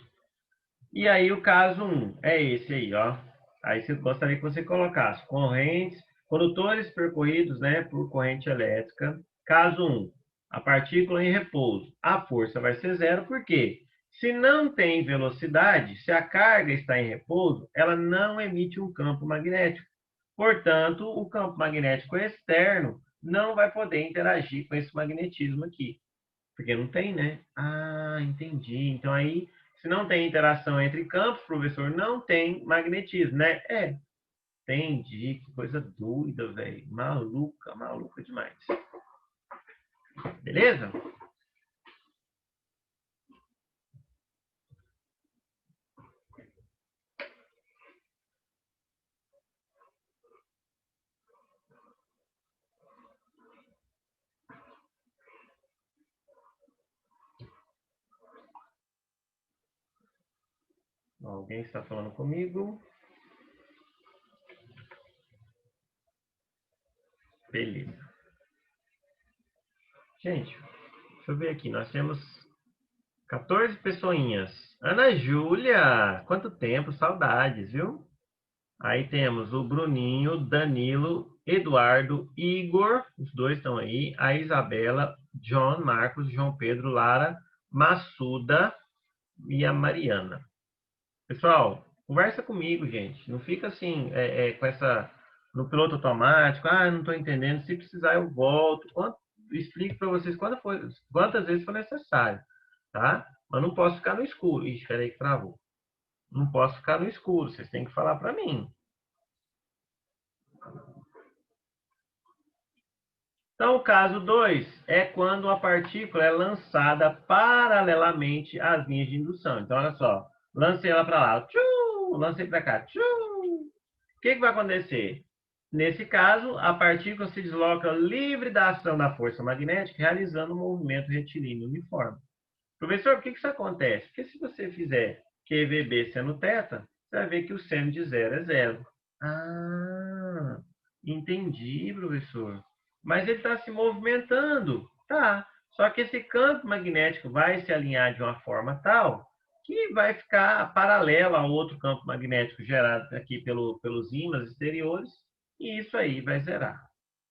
E aí, o caso 1 é esse aí, ó. Aí, eu gostaria que você colocasse correntes, condutores percorridos, né, por corrente elétrica. Caso 1, a partícula em repouso. A força vai ser zero, por quê? Se não tem velocidade, se a carga está em repouso, ela não emite um campo magnético. Portanto, o campo magnético externo não vai poder interagir com esse magnetismo aqui. Porque não tem, né? Ah, entendi. Então aí, se não tem interação entre campos, professor, não tem magnetismo, né? É. Entendi. Que coisa doida, velho. Maluca, maluca demais. Beleza? Alguém está falando comigo? Beleza. Gente, deixa eu ver aqui. Nós temos 14 pessoinhas. Ana Júlia, quanto tempo, saudades, viu? Aí temos o Bruninho, Danilo, Eduardo, Igor, os dois estão aí, a Isabela, John, Marcos, João Pedro, Lara, Massuda e a Mariana. Pessoal, conversa comigo, gente. Não fica assim, com essa... no piloto automático. Ah, não estou entendendo. Se precisar, eu volto. Explico para vocês quantas vezes for necessário. Tá? Mas não posso ficar no escuro. Ixi, espera aí que travou. Não posso ficar no escuro. Vocês têm que falar para mim. Então, o caso 2 é quando a partícula é lançada paralelamente às linhas de indução. Então, olha só. Lancei ela para lá. Tchum, lancei para cá. Tchum. O que vai acontecer? Nesse caso, a partícula se desloca livre da ação da força magnética, realizando um movimento retilíneo uniforme. Professor, por que isso acontece? Porque se você fizer QVB seno θ, você vai ver que o seno de zero é zero. Ah, entendi, professor. Mas ele está se movimentando. Tá. Só que esse campo magnético vai se alinhar de uma forma tal que vai ficar paralelo ao outro campo magnético gerado aqui pelos ímãs exteriores, e isso aí vai zerar.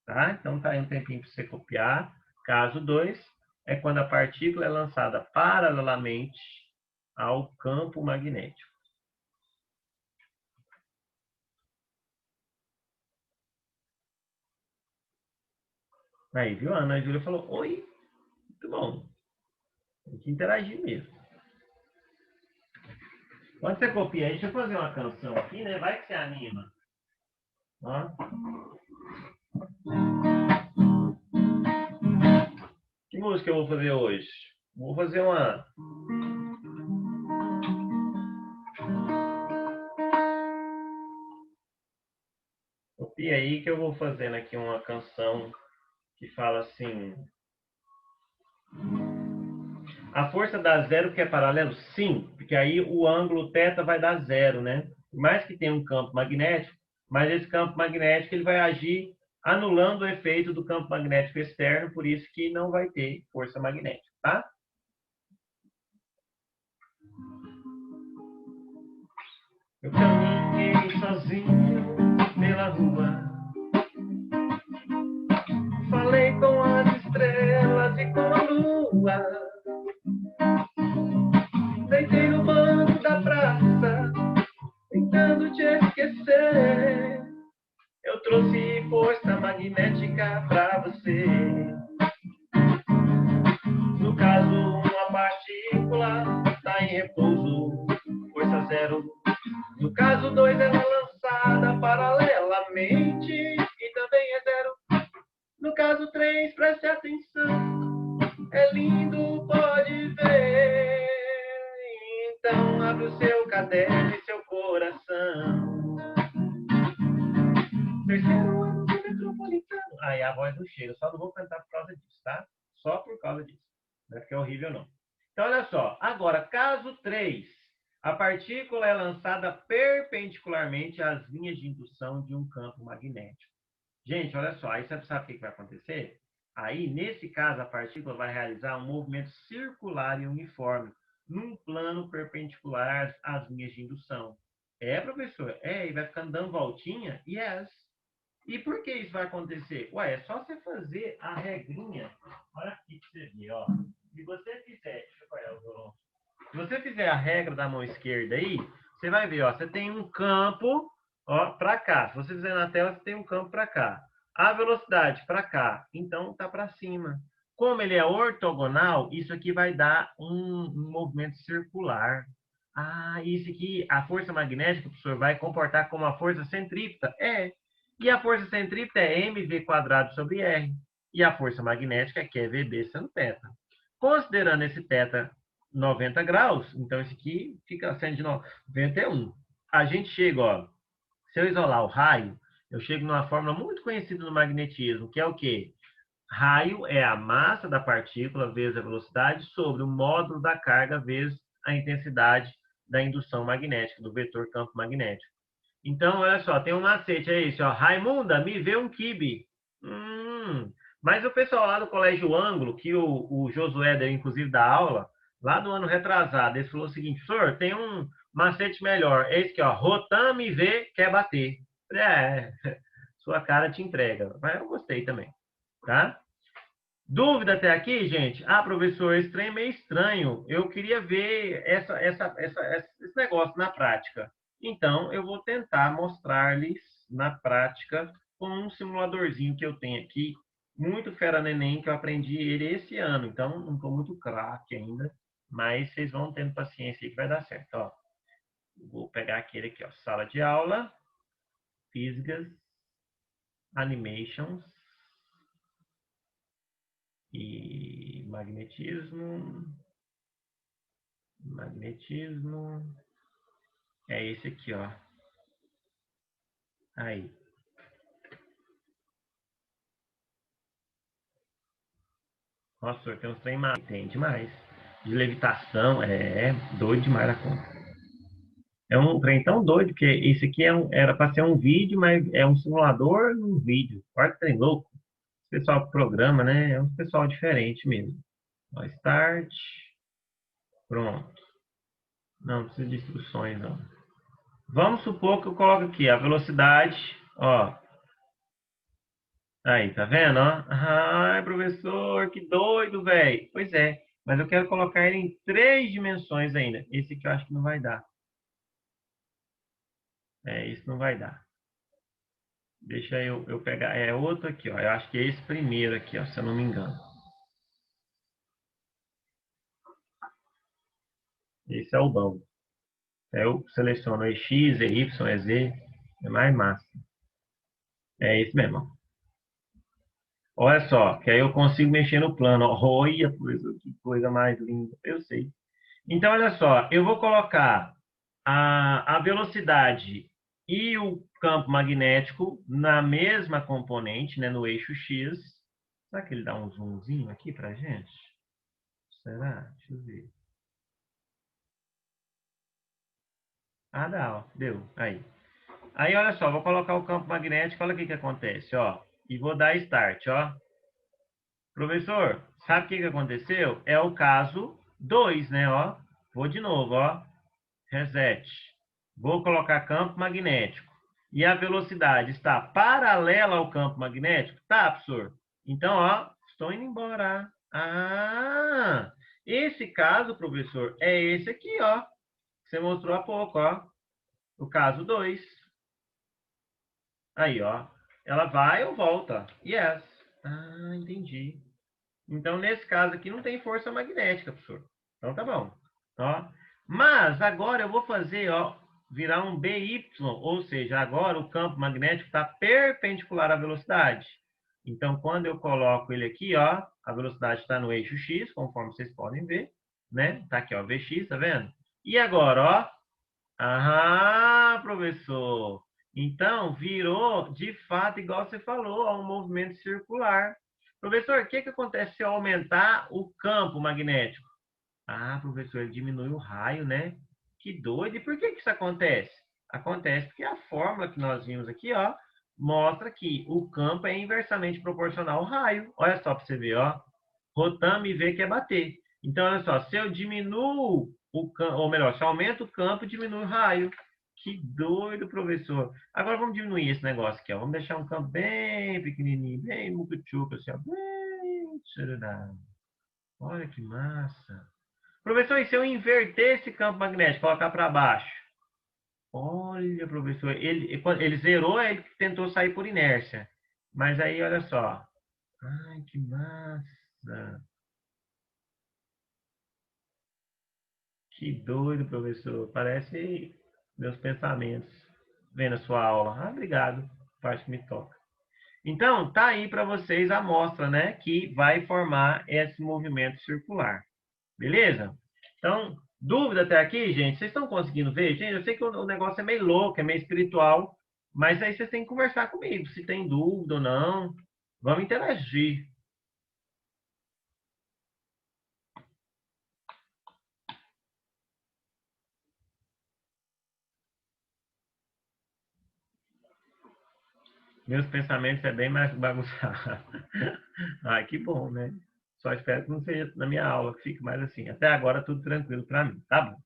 Tá? Então, tá aí um tempinho para você copiar. Caso 2 é quando a partícula é lançada paralelamente ao campo magnético. Aí, viu? A Ana Júlia falou, oi, muito bom. Tem que interagir mesmo. Quando você copia aí, deixa eu fazer uma canção aqui, né? Vai que você anima. Ó. Que música eu vou fazer hoje? Vou fazer uma... Copia aí que eu vou fazendo aqui uma canção que fala assim... A força dá zero porque é paralelo? Sim, porque aí o ângulo θ vai dar zero, né? Por mais que tenha um campo magnético, mas esse campo magnético ele vai agir anulando o efeito do campo magnético externo, por isso que não vai ter força magnética, tá? Eu caminhei sozinho pela rua, falei com as estrelas e com a lua, deitei no banco da praça, tentando te esquecer. Eu trouxe força magnética pra você. No caso, uma partícula está em repouso, força zero. No caso 2, ela é lançada paralelamente e também é zero. No caso 3, preste atenção, é lindo, pode ver. Então, abre o seu caderno e seu coração. Terceiro ano de metropolitano. Aí a voz não chega, só não vou cantar por causa disso, tá? Só por causa disso. Não é porque é horrível, não. Então, olha só. Agora, caso 3. A partícula é lançada perpendicularmente às linhas de indução de um campo magnético. Gente, olha só. Aí você sabe o que vai acontecer? Aí, nesse caso, a partícula vai realizar um movimento circular e uniforme num plano perpendicular às linhas de indução. É, professor? É, e vai ficando dando voltinha? Yes. E por que isso vai acontecer? Ué, é só você fazer a regrinha. Olha aqui pra você ver, ó. Se você fizer, deixa eu olhar o violão. Se você fizer a regra da mão esquerda aí, você vai ver, ó, você tem um campo, ó, para cá. Se você fizer na tela, você tem um campo para cá. A velocidade para cá, então tá para cima. Como ele é ortogonal, isso aqui vai dar um movimento circular. Ah, isso aqui, a força magnética, professor, vai comportar como a força centrípeta? É. E a força centrípeta é mv² sobre r. E a força magnética é QVB seno θ. Considerando esse θ 90 graus, então esse aqui fica sendo de 91. A gente chega, ó, se eu isolar o raio, eu chego numa fórmula muito conhecida no magnetismo, que é o quê? Raio é a massa da partícula vezes a velocidade sobre o módulo da carga vezes a intensidade da indução magnética, do vetor campo magnético. Então, olha só, tem um macete, é esse, ó. Raimunda, me vê um quibe. Mas o pessoal lá do Colégio Ângulo, que o Josué deu, inclusive, da aula, lá do ano retrasado, ele falou o seguinte, professor, tem um macete melhor. É esse aqui, ó. Rotan me vê, quer bater. É, sua cara te entrega. Mas eu gostei também, tá? Dúvida até aqui, gente? Ah, professor, esse trem é meio estranho. Eu queria ver esse negócio na prática. Então, eu vou tentar mostrar-lhes na prática com um simuladorzinho que eu tenho aqui, muito fera neném, que eu aprendi ele esse ano. Então, não estou muito craque ainda, mas vocês vão tendo paciência aí que vai dar certo. Ó, vou pegar aquele aqui, ó, sala de aula, físicas, animations e magnetismo. Magnetismo. É esse aqui, ó. Aí. Nossa, tem uns trem mais. Tem demais. De levitação. É doido demais a conta. É um trem tão doido que esse aqui era para ser um vídeo, mas é um simulador num vídeo. Olha que trem louco. Esse pessoal que programa, né? É um pessoal diferente mesmo. Ó, start. Pronto. Não precisa de instruções, não. Vamos supor que eu coloco aqui a velocidade. Ó, aí, tá vendo, ó? Ai, professor, que doido, velho. Pois é, mas eu quero colocar ele em 3 dimensões ainda. Esse aqui eu acho que não vai dar. É, isso não vai dar. Deixa eu pegar. É outro aqui, ó. Eu acho que é esse primeiro aqui, ó, se eu não me engano. Esse é o bom. Eu seleciono X, Y, Z. É mais massa. É esse mesmo, ó. Olha só, que aí eu consigo mexer no plano. Ó. Olha, professor, que coisa mais linda. Eu sei. Então, olha só, eu vou colocar a velocidade e o campo magnético na mesma componente, né, no eixo X. Será que ele dá um zoomzinho aqui para gente? Será? Deixa eu ver. Ah, dá, ó. Deu. Aí. Aí, olha só, vou colocar o campo magnético, olha o que que acontece, ó. E vou dar start, ó. Professor, sabe o que que aconteceu? É o caso 2, né, ó. Vou de novo, ó. Reset. Vou colocar campo magnético. E a velocidade está paralela ao campo magnético? Tá, professor? Então, ó, estou indo embora. Ah, esse caso, professor, é esse aqui, ó. Que você mostrou há pouco, ó. O caso 2. Aí, ó. Ela vai ou volta? Yes. Ah, entendi. Então, nesse caso aqui, não tem força magnética, professor. Então, tá bom. Ó. Mas, agora eu vou fazer, ó, virar um BY, ou seja, agora o campo magnético está perpendicular à velocidade. Então, quando eu coloco ele aqui, ó, a velocidade está no eixo X, conforme vocês podem ver, né? Tá aqui, ó, VX, tá vendo? E agora, ó. Ah, professor. Então, virou, de fato, igual você falou, ó, um movimento circular. Professor, o que que acontece se eu aumentar o campo magnético? Ah, professor, ele diminui o raio, né? Que doido. E por que que isso acontece? Acontece porque a fórmula que nós vimos aqui, ó, mostra que o campo é inversamente proporcional ao raio. Olha só para você ver, ó. Rotamos e V que é bater. Então, olha só, se eu diminuo o campo, ou melhor, se eu aumento o campo, diminui o raio. Que doido, professor. Agora vamos diminuir esse negócio aqui, ó. Vamos deixar um campo bem pequenininho, bem mucuchuco, assim, ó. Bem... Olha que massa. Professor, e se eu inverter esse campo magnético, colocar para baixo? Olha, professor, ele zerou, ele tentou sair por inércia. Mas aí, olha só. Ai, que massa. Que doido, professor. Parece meus pensamentos vendo a sua aula. Ah, obrigado. Parte que me toca. Então, tá aí para vocês a amostra, né? Que vai formar esse movimento circular. Beleza? Então, dúvida até aqui, gente? Vocês estão conseguindo ver? Gente, eu sei que o negócio é meio louco, é meio espiritual, mas aí vocês têm que conversar comigo, se tem dúvida ou não. Vamos interagir. Meus pensamentos é bem mais bagunçado. Ai, que bom, né? Só espero que não seja na minha aula, que fique mais assim. Até agora tudo tranquilo para mim, tá bom?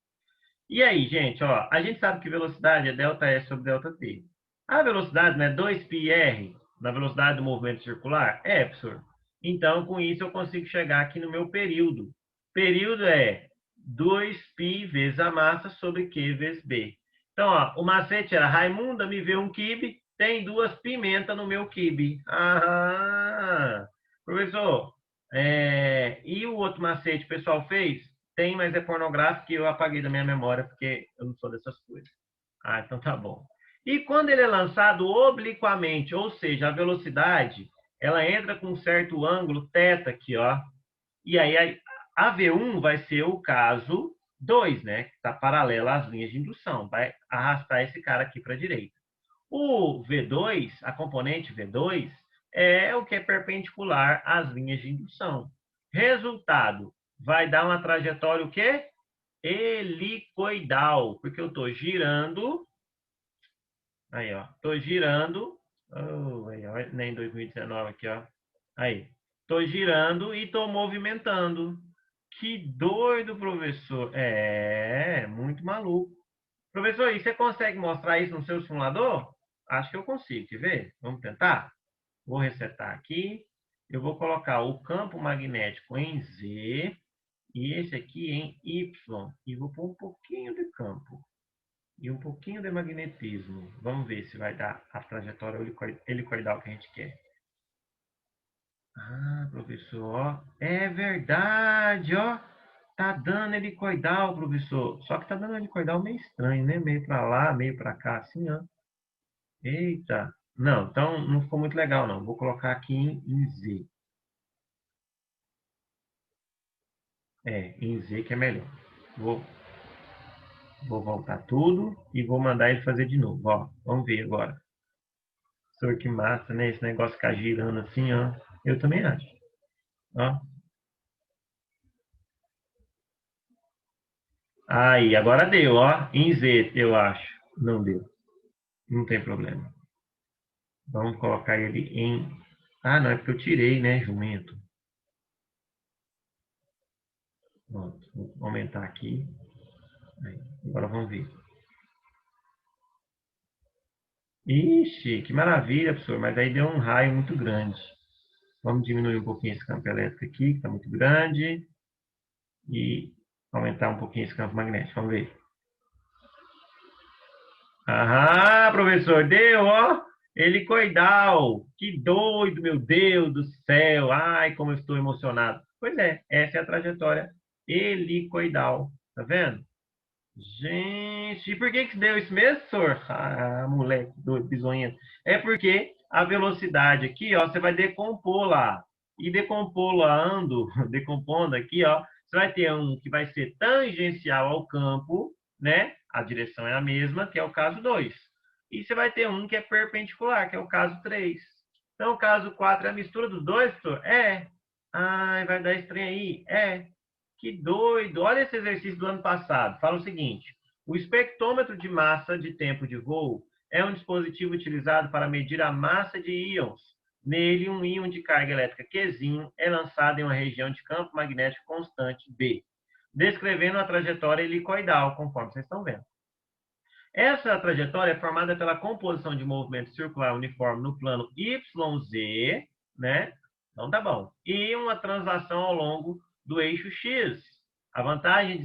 E aí, gente, ó, a gente sabe que velocidade é delta S sobre delta T. A velocidade, né, 2πr na velocidade do movimento circular? É, professor. Então, com isso, eu consigo chegar aqui no meu período. Período é 2π vezes a massa sobre Q vezes B. Então, ó, o macete era: Raimunda, me vê um quibe, tem 2 pimentas no meu quibe. Ah, professor, e o outro macete o pessoal fez? Tem, mas é pornográfico que eu apaguei da minha memória, porque eu não sou dessas coisas. Ah, então tá bom. E quando ele é lançado obliquamente, ou seja, a velocidade, ela entra com um certo ângulo θ aqui, ó. E aí a V1 vai ser o caso 2, né? Que está paralela às linhas de indução. Vai arrastar esse cara aqui para a direita. O V2, a componente V2, é o que é perpendicular às linhas de indução. Resultado, vai dar uma trajetória o quê? Helicoidal, porque eu estou girando. Aí, ó. Estou girando. Oh, aí, ó, nem 2019 aqui, ó. Aí. Estou girando e estou movimentando. Que doido, professor. É, muito maluco. Professor, e você consegue mostrar isso no seu simulador? Acho que eu consigo. Quer ver? Vamos tentar? Vou resetar aqui. Eu vou colocar o campo magnético em Z e esse aqui em Y. E vou pôr um pouquinho de campo e um pouquinho de magnetismo. Vamos ver se vai dar a trajetória helicoidal que a gente quer. Ah, professor, ó. É verdade, ó. Tá dando helicoidal, professor. Só que tá dando helicoidal meio estranho, né? Meio para lá, meio para cá, assim, ó. Eita. Não, então não ficou muito legal, não. Vou colocar aqui em Z. Em Z que é melhor. Vou, vou voltar tudo e vou mandar ele fazer de novo, ó. Vamos ver agora. Professor, que massa, né? Esse negócio ficar girando assim, ó. Eu também acho. Ó. Aí, agora deu, ó. Em Z, eu acho. Não deu. Não tem problema. Vamos colocar ele em... Ah, não, é porque eu tirei, né, jumento. Pronto, vou aumentar aqui. Aí, agora vamos ver. Ixi, que maravilha, professor. Mas aí deu um raio muito grande. Vamos diminuir um pouquinho esse campo elétrico aqui, que está muito grande. E aumentar um pouquinho esse campo magnético. Vamos ver. Aham, professor, deu, ó. Helicoidal. Que doido, meu Deus do céu. Ai, como eu estou emocionado. Pois é, essa é a trajetória helicoidal. Tá vendo? Gente, e por que que deu isso mesmo, senhor? Ah, moleque doido, bizonhento. É porque a velocidade aqui, ó, você vai decompor lá. E decompô-lo decompondo aqui, ó, você vai ter um que vai ser tangencial ao campo, né? A direção é a mesma, que é o caso 2. E você vai ter um que é perpendicular, que é o caso 3. Então, o caso 4 é a mistura dos dois, senhor? É. Ai, vai dar estranho aí? É. Que doido! Olha esse exercício do ano passado. Fala o seguinte: o espectrômetro de massa de tempo de voo é um dispositivo utilizado para medir a massa de íons. Nele, um íon de carga elétrica Qzinho é lançado em uma região de campo magnético constante B, descrevendo a trajetória helicoidal, conforme vocês estão vendo. Essa trajetória é formada pela composição de movimento circular uniforme no plano YZ, né? Então tá bom. E uma translação ao longo do eixo X. A vantagem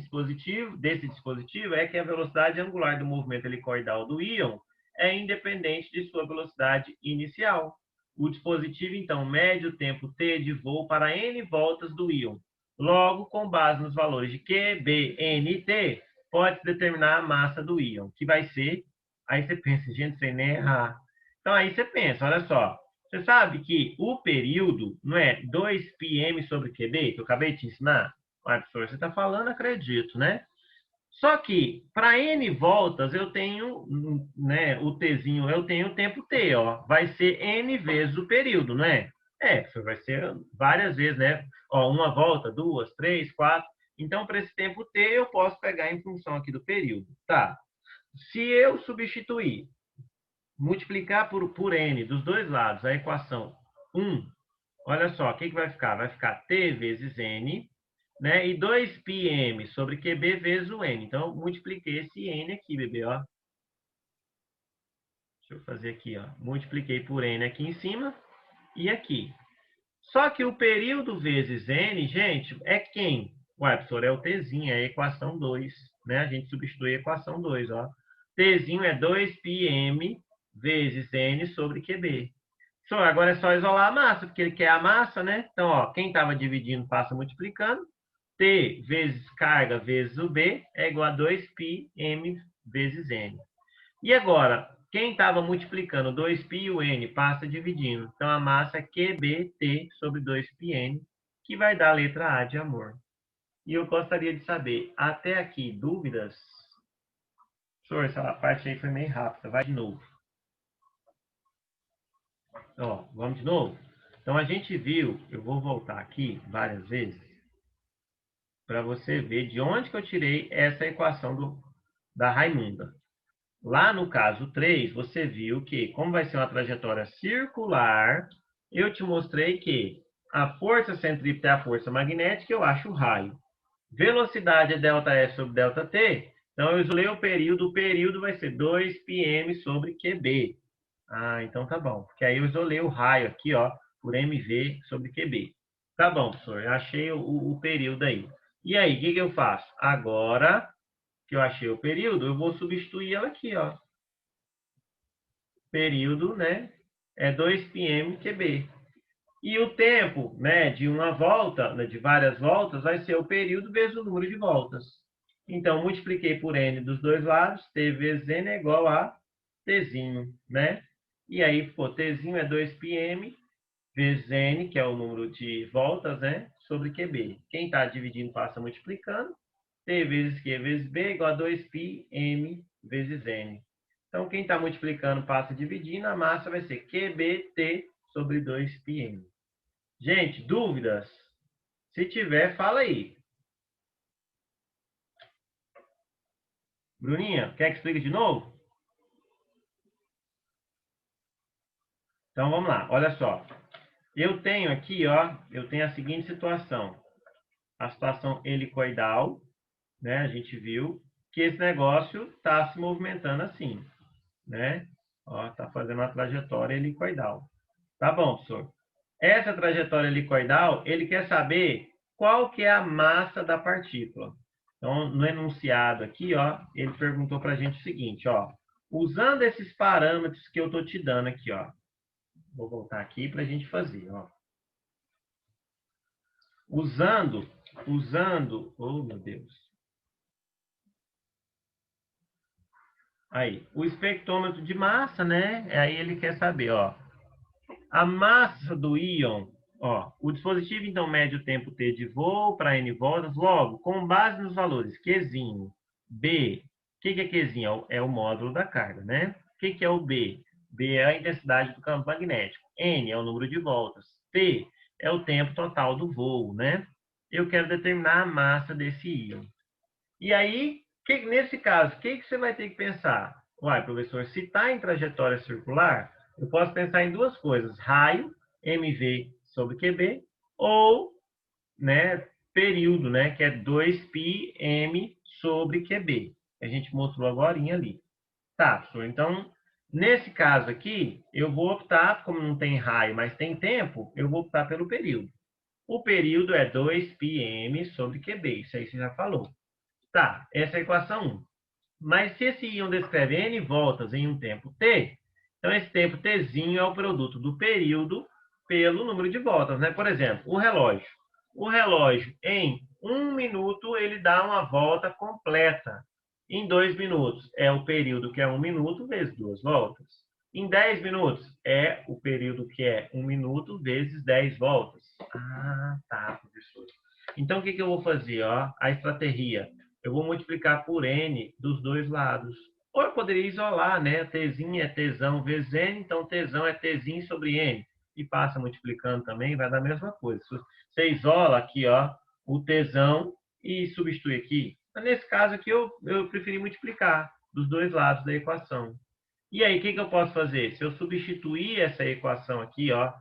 desse dispositivo é que a velocidade angular do movimento helicoidal do íon é independente de sua velocidade inicial. O dispositivo, então, mede o tempo t de voo para n voltas do íon. Logo, com base nos valores de Q, B, N e T, pode-se determinar a massa do íon, que vai ser... Aí você pensa, gente, sem nem errar. Então, aí você pensa, olha só. Você sabe que o período não é 2πm sobre QB, que eu acabei de te ensinar? Ah, professor, você está falando, acredito, né? Só que, para n voltas, eu tenho, né, o tzinho, eu tenho o tempo t, ó. Vai ser n vezes o período, não é? Vai ser várias vezes, né? Ó, uma volta, duas, três, quatro. Então, para esse tempo t, eu posso pegar em função aqui do período. Tá. Se eu substituir, multiplicar por n dos dois lados, a equação 1, olha só, o que vai ficar? Vai ficar t vezes n, né? E 2πm sobre QB vezes o n. Então, multipliquei esse n aqui, bebê, ó. Deixa eu fazer aqui, ó. Multipliquei por n aqui em cima e aqui. Só que o período vezes n, gente, é quem? Ué, professor, é o tzinho, é a equação 2, né? A gente substitui a equação 2, ó. Tzinho é 2πm vezes n sobre QB. Professor, agora é só isolar a massa, porque ele quer a massa, né? Então, ó, quem estava dividindo passa multiplicando. T vezes carga vezes o B é igual a 2πm vezes n. E agora, quem estava multiplicando 2π e o n passa dividindo. Então, a massa é QBT sobre 2πn, que vai dar a letra A de amor. E eu gostaria de saber, até aqui, dúvidas? Professor, essa parte aí foi meio rápida. Vai de novo. Ó, vamos de novo? Então, a gente viu, eu vou voltar aqui várias vezes, para você ver de onde que eu tirei essa equação da Raimunda. Lá no caso 3, você viu que, como vai ser uma trajetória circular, eu te mostrei que a força centrípeta é a força magnética, eu acho o raio. Velocidade é ΔS sobre ΔT, então eu isolei o período vai ser 2πm sobre QB. Ah, então tá bom, porque aí eu isolei o raio aqui, ó, por MV sobre QB. Tá bom, professor, eu achei o período aí. E aí, o que eu faço? Agora que eu achei o período, eu vou substituir ela aqui, ó. Período, né, é 2πm QB. E o tempo, né, de uma volta, né, de várias voltas, vai ser o período vezes o número de voltas. Então, multipliquei por n dos dois lados, t vezes n é igual a tzinho, né? E aí, pô, tzinho é 2πm vezes n, que é o número de voltas, né, sobre QB. Quem está dividindo passa multiplicando. T vezes Q vezes B é igual a 2πm vezes n. Então, quem está multiplicando passa dividindo, a massa vai ser QBT sobre 2πm. Gente, dúvidas? Se tiver, fala aí. Bruninha, quer que explique de novo? Então, vamos lá. Olha só. Eu tenho aqui, ó, eu tenho a seguinte situação. A situação helicoidal, né? A gente viu que esse negócio está se movimentando assim, né? Ó, está fazendo uma trajetória helicoidal. Tá bom, professor. Essa trajetória helicoidal, ele quer saber qual que é a massa da partícula. Então, no enunciado aqui, ó, ele perguntou para a gente o seguinte, ó. Usando esses parâmetros que eu estou te dando aqui, ó. Vou voltar aqui para a gente fazer, ó. Usando, oh meu Deus. Aí, o espectrômetro de massa, né? Aí ele quer saber, ó. A massa do íon, ó, o dispositivo então mede o tempo t de voo para n voltas, logo, com base nos valores Qzinho, B, o que é Qzinho? É o módulo da carga, né? O que é o B? B é a intensidade do campo magnético, N é o número de voltas, T é o tempo total do voo, né? Eu quero determinar a massa desse íon. E aí, nesse caso, o que você vai ter que pensar? Uai, professor, se está em trajetória circular, eu posso pensar em duas coisas: raio, mv sobre qb, ou, né, período, né, que é 2πm sobre qb. A gente mostrou agora ali. Tá, professor, então, nesse caso aqui, eu vou optar, como não tem raio, mas tem tempo, eu vou optar pelo período. O período é 2πm sobre qb, isso aí você já falou. Tá, essa é a equação 1. Mas se esse íon descreve n voltas em um tempo t, então esse tempo tzinho é o produto do período pelo número de voltas, né? Por exemplo, o relógio. O relógio, em 1 minuto, ele dá uma volta completa. Em 2 minutos, é o período que é 1 minuto vezes 2 voltas. Em 10 minutos, é o período que é 1 minuto vezes 10 voltas. Ah, tá, professor. Então, o que eu vou fazer? Ó, a estratégia. Eu vou multiplicar por n dos dois lados. Ou eu poderia isolar, né? Tzinho é Tzão vezes n, então Tzão é Tzinho sobre n. E passa multiplicando também, vai dar a mesma coisa. Você isola aqui, ó, o Tzão e substitui aqui. Mas nesse caso aqui, eu preferi multiplicar dos dois lados da equação. E aí, o que eu posso fazer? Se eu substituir essa equação aqui, ó,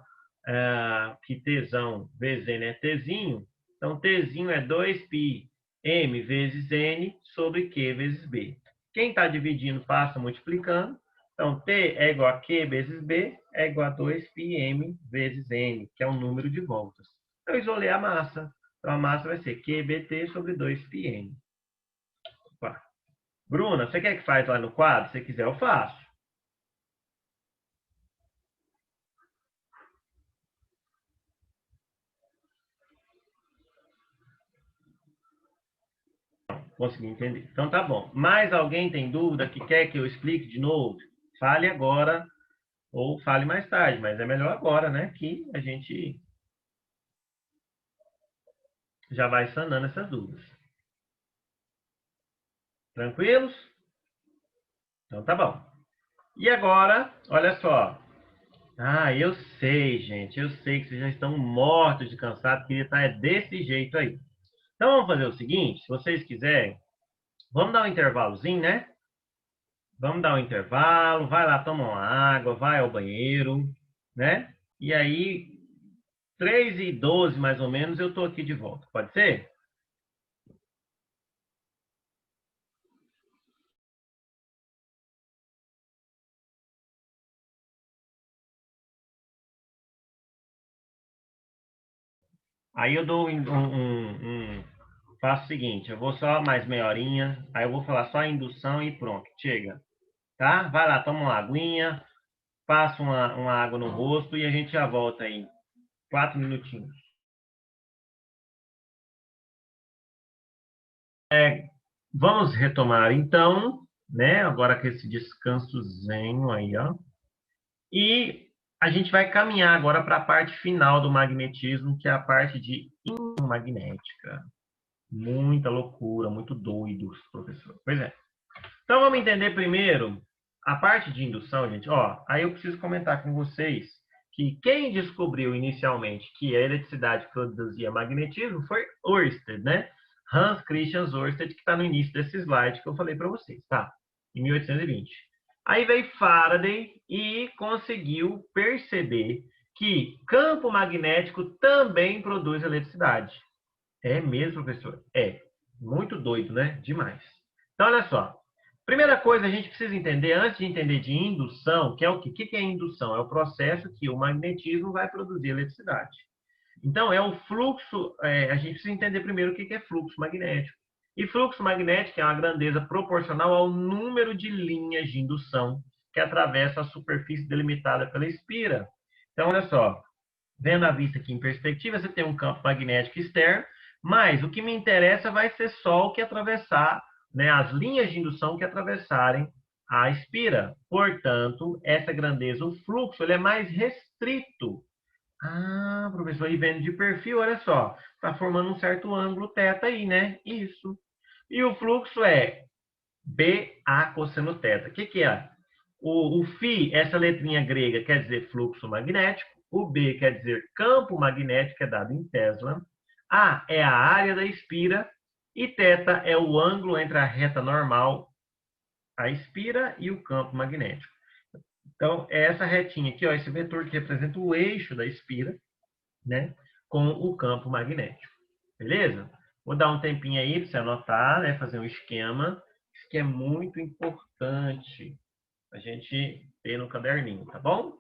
que Tzão vezes n é Tzinho, então Tzinho é 2π m vezes n sobre q vezes b. Quem está dividindo passa multiplicando. Então, T é igual a Q vezes B, é igual a 2πm vezes N, que é o número de voltas. Eu isolei a massa. Então, a massa vai ser QBT sobre 2πm. Opa. Bruna, você quer que faz lá no quadro? Se quiser, eu faço. Consegui entender. Então, tá bom. Mais alguém tem dúvida que quer que eu explique de novo? Fale agora ou fale mais tarde, mas é melhor agora, né? Que a gente já vai sanando essas dúvidas. Tranquilos? Então, tá bom. E agora, olha só. Ah, eu sei, gente. Eu sei que vocês já estão mortos de cansado. Queria estar desse jeito aí. Então, vamos fazer o seguinte. Se vocês quiserem, vamos dar um intervalozinho, né? Vamos dar um intervalo. Vai lá tomar uma água, vai ao banheiro, né? E aí, 3h12 mais ou menos, eu estou aqui de volta. Pode ser? Aí eu dou faço o seguinte, eu vou só mais meia horinha, aí eu vou falar só a indução e pronto, chega. Tá? Vai lá, toma uma aguinha, passa uma água no rosto e a gente já volta aí. 4 minutinhos. Vamos retomar então, né? Agora com esse descansozinho aí, ó. E a gente vai caminhar agora para a parte final do magnetismo, que é a parte de íon magnética. Muita loucura, muito doido, professor. Pois é. Então vamos entender primeiro a parte de indução, gente. Ó, aí eu preciso comentar com vocês que quem descobriu inicialmente que a eletricidade produzia magnetismo foi Ørsted, né? Hans Christian Ørsted, que está no início desse slide que eu falei para vocês, tá? Em 1820. Aí veio Faraday e conseguiu perceber que campo magnético também produz eletricidade. É mesmo, professor? É. Muito doido, né? Demais. Então, olha só. Primeira coisa, a gente precisa entender, antes de entender de indução, que é o quê? O que é indução? É o processo que o magnetismo vai produzir eletricidade. Então, é o fluxo, a gente precisa entender primeiro o que é fluxo magnético. E fluxo magnético é uma grandeza proporcional ao número de linhas de indução que atravessam a superfície delimitada pela espira. Então, olha só, vendo a vista aqui em perspectiva, você tem um campo magnético externo, mas o que me interessa vai ser só o que atravessar, né, as linhas de indução que atravessarem a espira. Portanto, essa grandeza, o fluxo, ele é mais restrito. Ah, professor, e vendo de perfil, olha só, está formando um certo ângulo θ aí, né? Isso. E o fluxo é BA cosseno θ. O que é? O φ, essa letrinha grega, quer dizer fluxo magnético. O B quer dizer campo magnético, é dado em Tesla. A é a área da espira. E θ é o ângulo entre a reta normal, a espira, e o campo magnético. Então, é essa retinha aqui, ó, esse vetor que representa o eixo da espira, né, com o campo magnético. Beleza? Vou dar um tempinho aí para você anotar, né, fazer um esquema. Isso que é muito importante a gente ter no caderninho, tá bom?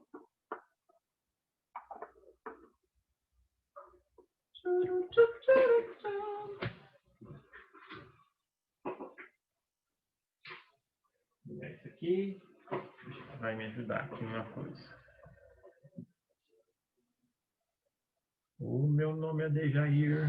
Esse aqui vai me ajudar aqui uma coisa. O meu nome é Dejair.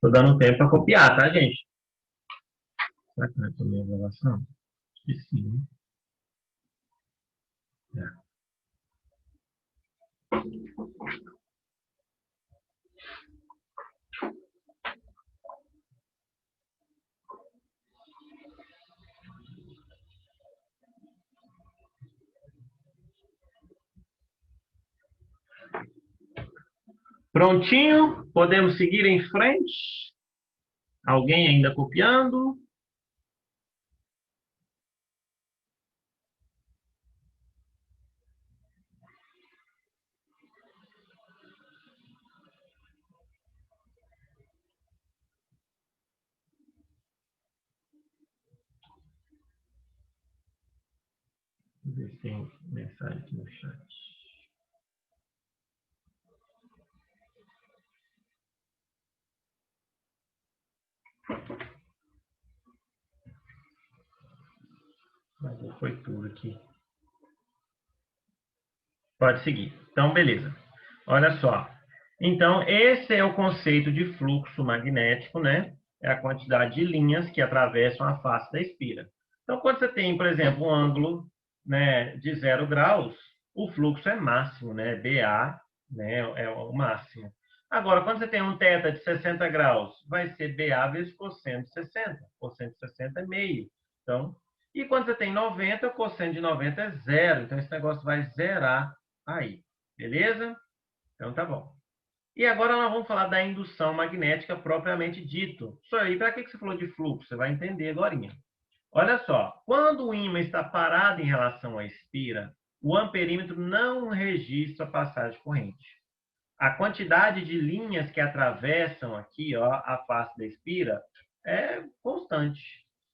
Tô dando tempo para copiar, tá, gente? Será que eu tomei a gravação? Esqueci, né? É. Prontinho? Podemos seguir em frente? Alguém ainda copiando? ver se tem mensagem aqui no chat. Mas já foi tudo aqui. Pode seguir. Então, beleza. Olha só. Então, esse é o conceito de fluxo magnético, né? É a quantidade de linhas que atravessam a face da espira. Então, quando você tem, por exemplo, um ângulo, né, de 0 graus, o fluxo é máximo, né? BA, né, é o máximo. Agora, quando você tem um θ de 60 graus, vai ser BA vezes cosseno de 60. Cosseno de 60 é meio. Então, e quando você tem 90, o cosseno de 90 é zero. Então, esse negócio vai zerar aí. Beleza? Então, tá bom. E agora nós vamos falar da indução magnética propriamente dito. Isso aí, para que você falou de fluxo? Você vai entender agora. Olha só, quando o ímã está parado em relação à espira, o amperímetro não registra a passagem de corrente. A quantidade de linhas que atravessam aqui, ó, a face da espira é constante.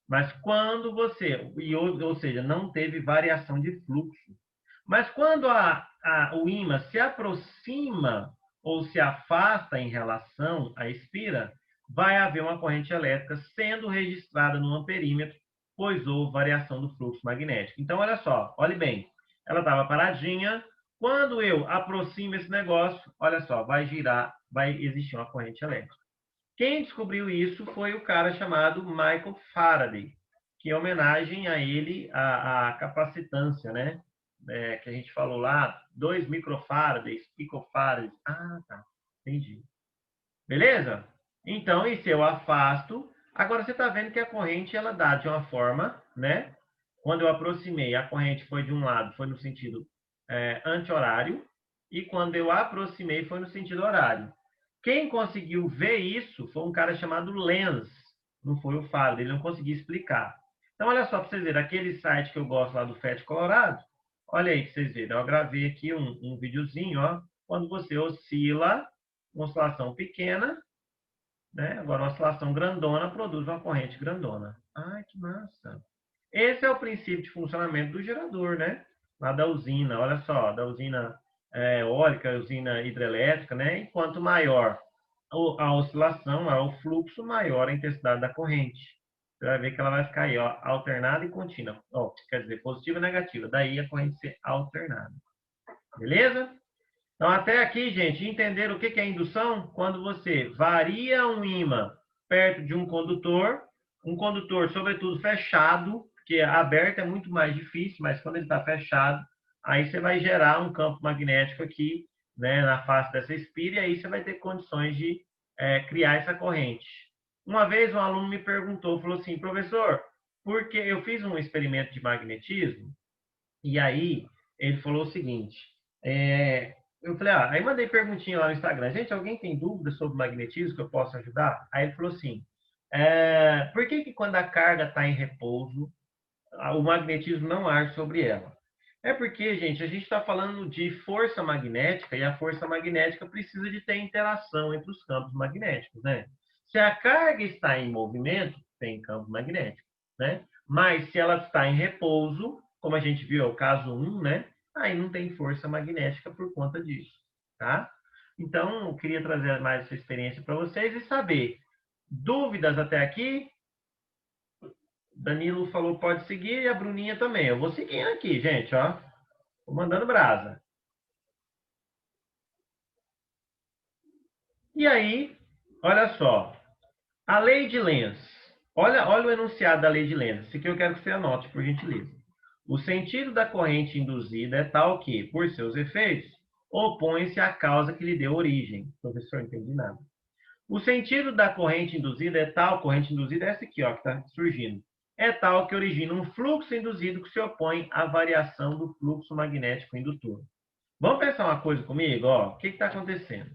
Mas quando você, ou seja, não teve variação de fluxo. Mas quando o ímã se aproxima ou se afasta em relação à espira, vai haver uma corrente elétrica sendo registrada no amperímetro, pois houve variação do fluxo magnético. Então, olha só, olhe bem. Ela estava paradinha. Quando eu aproximo esse negócio, olha só, vai girar, vai existir uma corrente elétrica. Quem descobriu isso foi o cara chamado Michael Faraday, que é homenagem a ele, a capacitância, né? Que a gente falou lá, 2 microfarads, picofarads. Ah, tá. Entendi. Beleza? Então, e se eu afasto, agora você está vendo que a corrente ela dá de uma forma, né? Quando eu aproximei, a corrente foi de um lado, foi no sentido anti-horário, e quando eu aproximei, foi no sentido horário. Quem conseguiu ver isso foi um cara chamado Lenz, não foi o Faraday, ele não conseguiu explicar. Então, olha só para vocês verem, aquele site que eu gosto lá do FET Colorado, olha aí para vocês verem, eu gravei aqui um videozinho, ó, quando você oscila, uma oscilação pequena, né? Agora, uma oscilação grandona produz uma corrente grandona. Ai, que massa! Esse é o princípio de funcionamento do gerador, né? Lá da usina, olha só, da usina eólica, usina hidrelétrica, né? E quanto maior a oscilação, maior o fluxo, maior a intensidade da corrente. Você vai ver que ela vai ficar aí, ó, alternada e contínua. Ó, quer dizer, positiva e negativa. Daí a corrente ser alternada. Beleza? Então, até aqui, gente, entender o que é indução? Quando você varia um ímã perto de um condutor, sobretudo, fechado, porque aberto é muito mais difícil, mas quando ele está fechado, aí você vai gerar um campo magnético aqui, né, na face dessa espira, e aí você vai ter condições de criar essa corrente. Uma vez um aluno me perguntou, falou assim, professor, porque eu fiz um experimento de magnetismo, e aí ele falou o seguinte, eu falei, aí mandei perguntinha lá no Instagram. Gente, alguém tem dúvida sobre magnetismo que eu possa ajudar? Aí ele falou assim, por que quando a carga está em repouso, o magnetismo não age sobre ela? É porque, gente, a gente está falando de força magnética e a força magnética precisa de ter interação entre os campos magnéticos, né? Se a carga está em movimento, tem campo magnético, né? Mas se ela está em repouso, como a gente viu, é o caso 1, né? Aí não tem força magnética por conta disso, tá? Então, eu queria trazer mais essa experiência para vocês e saber. Dúvidas até aqui? Danilo falou pode seguir e a Bruninha também. Eu vou seguindo aqui, gente, ó. Vou mandando brasa. E aí, olha só. A lei de Lenz. Olha o enunciado da lei de Lenz. Isso aqui eu quero que você anote, por gentileza. O sentido da corrente induzida é tal que, por seus efeitos, opõe-se à causa que lhe deu origem. Professor, não entendi nada. O sentido da corrente induzida é tal, corrente induzida é essa aqui, ó, que está surgindo. É tal que origina um fluxo induzido que se opõe à variação do fluxo magnético indutor. Vamos pensar uma coisa comigo? Ó, o que está acontecendo?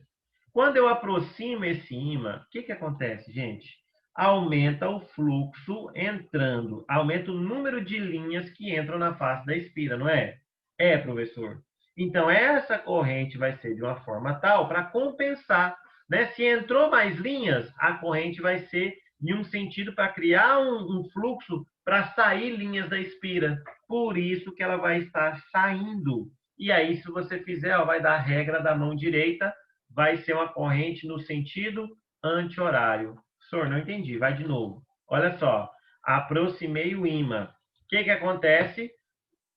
Quando eu aproximo esse ímã, o que acontece, gente? Aumenta o fluxo entrando, aumenta o número de linhas que entram na face da espira, não é? É, professor. Então, essa corrente vai ser de uma forma tal para compensar, né? Se entrou mais linhas, a corrente vai ser em um sentido para criar um fluxo para sair linhas da espira. Por isso que ela vai estar saindo. E aí, se você fizer, ó, vai dar a regra da mão direita, vai ser uma corrente no sentido anti-horário. Professor, não entendi. Vai de novo. Olha só. Aproximei o ímã. O que acontece?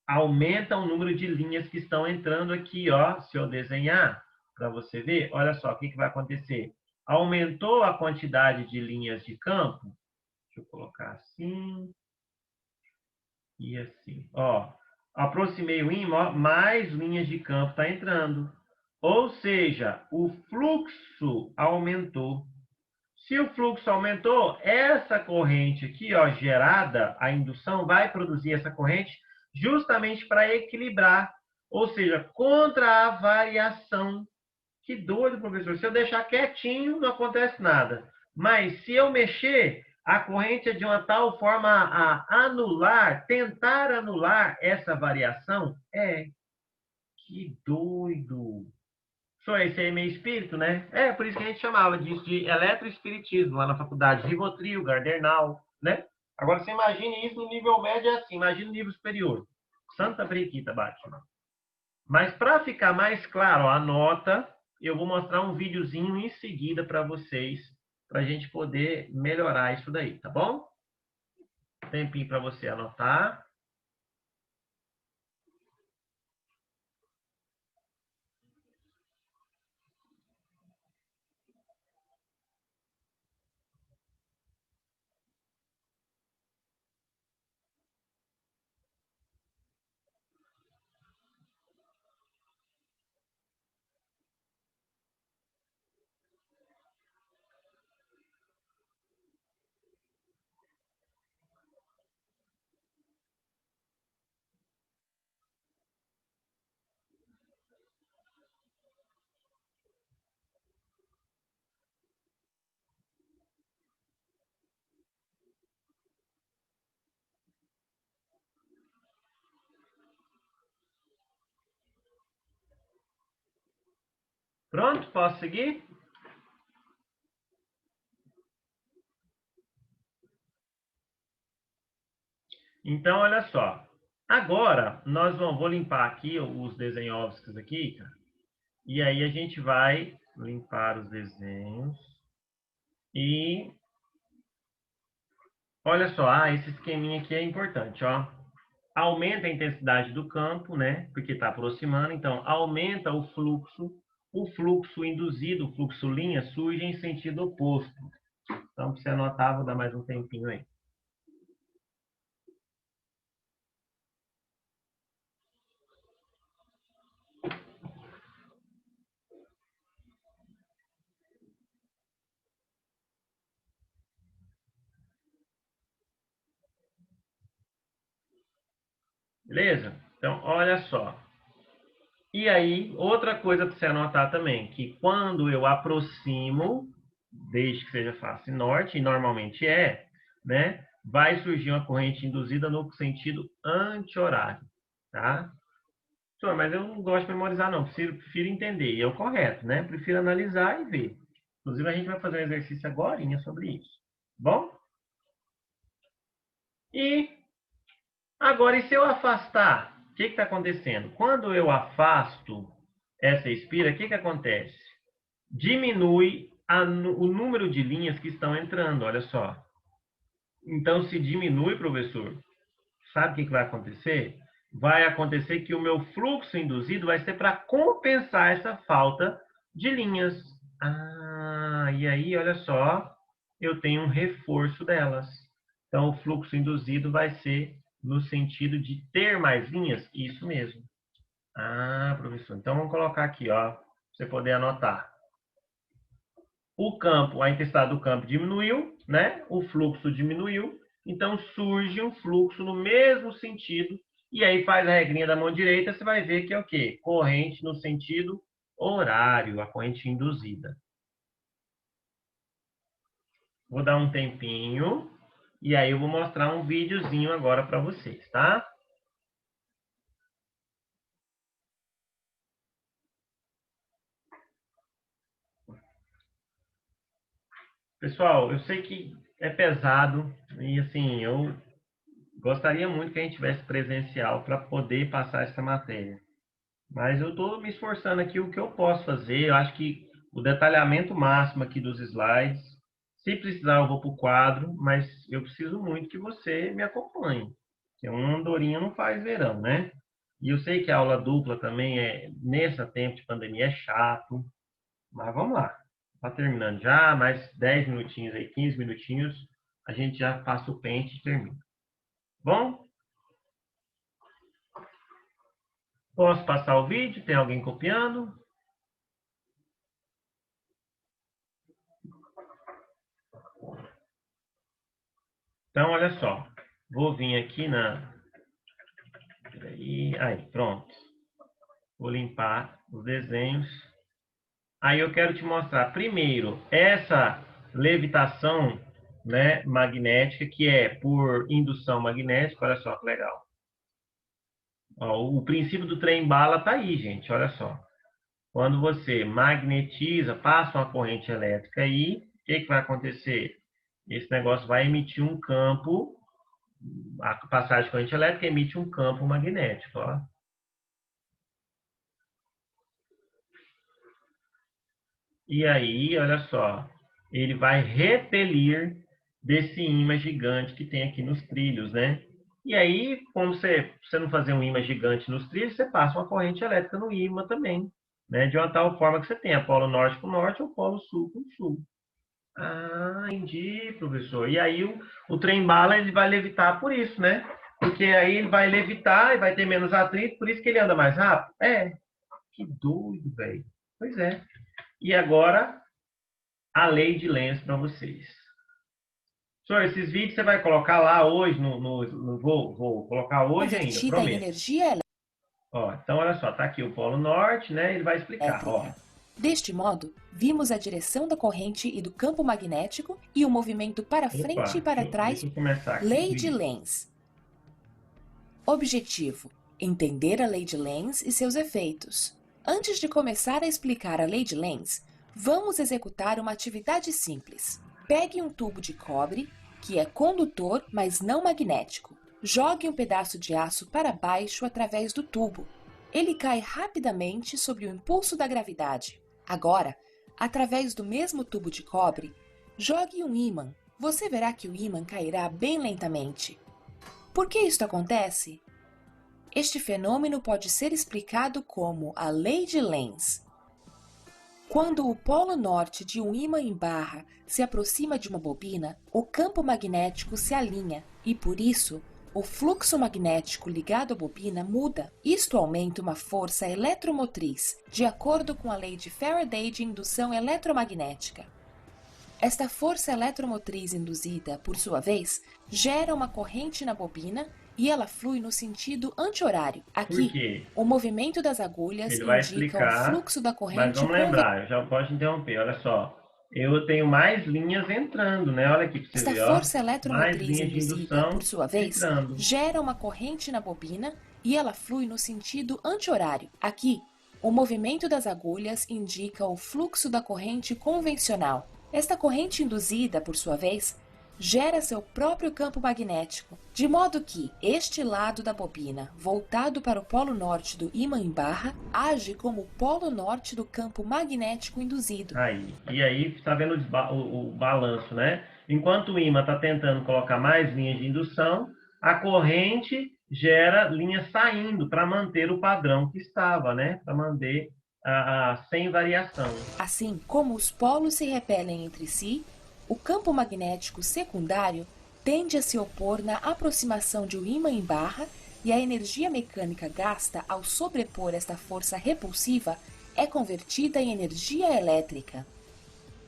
Aumenta o número de linhas que estão entrando aqui, ó. Se eu desenhar, para você ver, olha só o que vai acontecer. Aumentou a quantidade de linhas de campo. Deixa eu colocar assim e assim. Ó, aproximei o ímã, ó, mais linhas de campo está entrando. Ou seja, o fluxo aumentou. Se o fluxo aumentou, essa corrente aqui, ó, gerada, a indução vai produzir essa corrente justamente para equilibrar, ou seja, contra a variação. Que doido, professor. Se eu deixar quietinho, não acontece nada. Mas se eu mexer, a corrente é de uma tal forma a anular, tentar anular essa variação? É. Que doido. Só esse aí é meio espírito, né? É, por isso que a gente chamava disso de eletroespiritismo lá na faculdade. Rivotril, Gardernal, né? Agora você imagine isso no nível médio é assim, imagine no nível superior. Santa Periquita, Batman. Mas para ficar mais claro, ó, anota, eu vou mostrar um videozinho em seguida para vocês, para a gente poder melhorar isso daí, tá bom? Tempinho para você anotar. Pronto? Posso seguir? Então, olha só. Agora, vou limpar aqui os desenhos aqui, cara. E aí a gente vai limpar os desenhos. E olha só, esse esqueminha aqui é importante, ó. Aumenta a intensidade do campo, né? Porque está aproximando, então aumenta o fluxo. O fluxo induzido, o fluxo linha, surge em sentido oposto. Então, para você anotar, vou dar mais um tempinho aí. Beleza? Então, olha só. E aí, outra coisa para você anotar também, que quando eu aproximo, desde que seja face norte, e normalmente é, né? Vai surgir uma corrente induzida no sentido anti-horário, tá? Senhor, mas eu não gosto de memorizar, não. Prefiro entender. E é o correto, né? Prefiro analisar e ver. Inclusive, a gente vai fazer um exercício agora sobre isso. Bom? E agora, e se eu afastar? O que está acontecendo? Quando eu afasto essa espira, o que acontece? Diminui o número de linhas que estão entrando, olha só. Então, se diminui, professor, sabe o que vai acontecer? Vai acontecer que o meu fluxo induzido vai ser para compensar essa falta de linhas. E aí, olha só, eu tenho um reforço delas. Então, o fluxo induzido vai ser no sentido de ter mais linhas? Isso mesmo. Professor, então vamos colocar aqui, ó, para você poder anotar. O campo, a intensidade do campo diminuiu, né? O fluxo diminuiu, então surge um fluxo no mesmo sentido, e aí faz a regrinha da mão direita, você vai ver que é o quê? Corrente no sentido horário, a corrente induzida. Vou dar um tempinho, e aí eu vou mostrar um videozinho agora para vocês, tá? Pessoal, eu sei que é pesado e assim, eu gostaria muito que a gente tivesse presencial para poder passar essa matéria. Mas eu estou me esforçando aqui o que eu posso fazer. Eu acho que o detalhamento máximo aqui dos slides, se precisar eu vou para o quadro, mas eu preciso muito que você me acompanhe. Porque uma andorinha não faz verão, né? E eu sei que a aula dupla também nesse tempo de pandemia, é chato. Mas vamos lá. Está terminando já, mais 10 minutinhos aí, 15 minutinhos, a gente já passa o pente e termina. Bom? Posso passar o vídeo? Tem alguém copiando? Então, olha só. Vou vir aqui na... Aí, pronto. Vou limpar os desenhos. Aí eu quero te mostrar, primeiro, essa levitação, né, magnética, que é por indução magnética. Olha só que legal. Ó, o princípio do trem-bala está aí, gente. Olha só. Quando você magnetiza, passa uma corrente elétrica aí, o que vai acontecer? Esse negócio vai emitir um campo, a passagem de corrente elétrica emite um campo magnético. Ó. E aí, olha só, ele vai repelir desse ímã gigante que tem aqui nos trilhos, né? E aí, como você não fazer um ímã gigante nos trilhos, você passa uma corrente elétrica no ímã também, né? De uma tal forma que você tenha polo norte com norte ou polo sul com sul. Ah, entendi, professor. E aí o trem-bala ele vai levitar por isso, né? Porque aí ele vai levitar e vai ter menos atrito, por isso que ele anda mais rápido? É, que doido, velho. Pois é. E agora, a lei de Lenz para vocês. Senhor, esses vídeos você vai colocar lá hoje, vou colocar hoje ainda, prometo. Energia Ó, então, olha só, tá aqui o Polo Norte, né? Ele vai explicar, ó. Deste modo, vimos a direção da corrente e do campo magnético e o movimento para frente e para trás. Lei de Lenz. Objetivo: entender a lei de Lenz e seus efeitos. Antes de começar a explicar a lei de Lenz, vamos executar uma atividade simples. Pegue um tubo de cobre, que é condutor, mas não magnético. Jogue um pedaço de aço para baixo através do tubo. Ele cai rapidamente sob o impulso da gravidade. Agora, através do mesmo tubo de cobre, jogue um ímã. Você verá que o ímã cairá bem lentamente. Por que isto acontece? Este fenômeno pode ser explicado como a lei de Lenz. Quando o polo norte de um ímã em barra se aproxima de uma bobina, o campo magnético se alinha e, por isso, o fluxo magnético ligado à bobina muda. Isto aumenta uma força eletromotriz, de acordo com a lei de Faraday de indução eletromagnética. Esta força eletromotriz induzida, por sua vez, gera uma corrente na bobina e ela flui no sentido anti-horário. Aqui, o movimento das agulhas indica o fluxo da corrente. Mas vamos lembrar, já pode interromper, olha só. Eu tenho mais linhas entrando, né? Olha aqui para você ver, ó. Esta força eletromotriz induzida, por sua vez, gera uma corrente na bobina e ela flui no sentido anti-horário. Aqui, o movimento das agulhas indica o fluxo da corrente convencional. Esta corrente induzida, por sua vez, gera seu próprio campo magnético, de modo que este lado da bobina, voltado para o polo norte do ímã em barra, age como o polo norte do campo magnético induzido. E aí está vendo o balanço, né? Enquanto o ímã está tentando colocar mais linhas de indução, a corrente gera linhas saindo para manter o padrão que estava, né? Para manter sem variação. Assim como os polos se repelem entre si, o campo magnético secundário tende a se opor na aproximação de um ímã em barra e a energia mecânica gasta ao sobrepor esta força repulsiva é convertida em energia elétrica.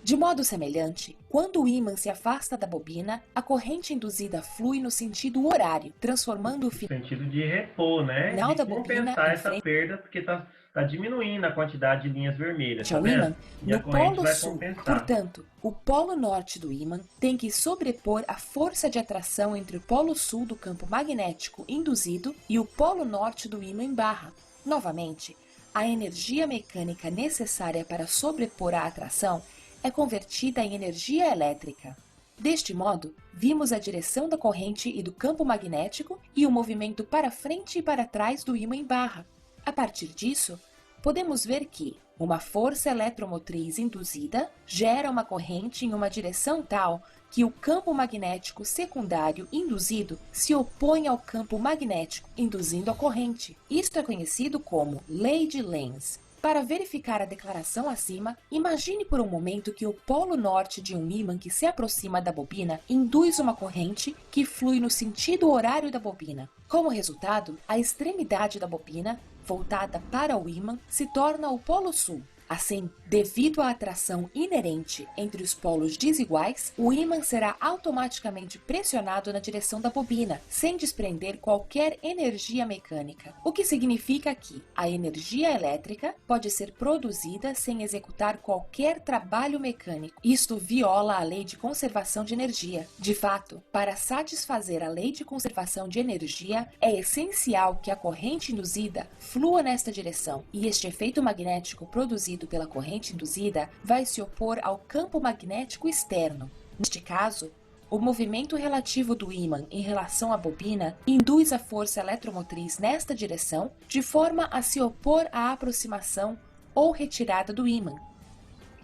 De modo semelhante, quando o ímã se afasta da bobina, a corrente induzida flui no sentido horário, transformando o sentido de repor, né? Final da bobina compensar essa perda, porque está diminuindo a quantidade de linhas vermelhas, tá ímã no polo sul. Compensar. Portanto, o polo norte do ímã tem que sobrepor a força de atração entre o polo sul do campo magnético induzido e o polo norte do ímã em barra. Novamente, a energia mecânica necessária para sobrepor a atração é convertida em energia elétrica. Deste modo, vimos a direção da corrente e do campo magnético e o movimento para frente e para trás do ímã em barra. A partir disso, podemos ver que uma força eletromotriz induzida gera uma corrente em uma direção tal que o campo magnético secundário induzido se opõe ao campo magnético induzindo a corrente. Isto é conhecido como lei de Lenz. Para verificar a declaração acima, imagine por um momento que o polo norte de um ímã que se aproxima da bobina induz uma corrente que flui no sentido horário da bobina. Como resultado, a extremidade da bobina, voltada para o ímã, se torna o polo sul. Assim, devido à atração inerente entre os polos desiguais, o ímã será automaticamente pressionado na direção da bobina, sem desprender qualquer energia mecânica, o que significa que a energia elétrica pode ser produzida sem executar qualquer trabalho mecânico. Isto viola a lei de conservação de energia. De fato, para satisfazer a lei de conservação de energia, é essencial que a corrente induzida flua nesta direção, e este efeito magnético produzido pela corrente induzida vai se opor ao campo magnético externo. Neste caso, o movimento relativo do ímã em relação à bobina induz a força eletromotriz nesta direção, de forma a se opor à aproximação ou retirada do ímã.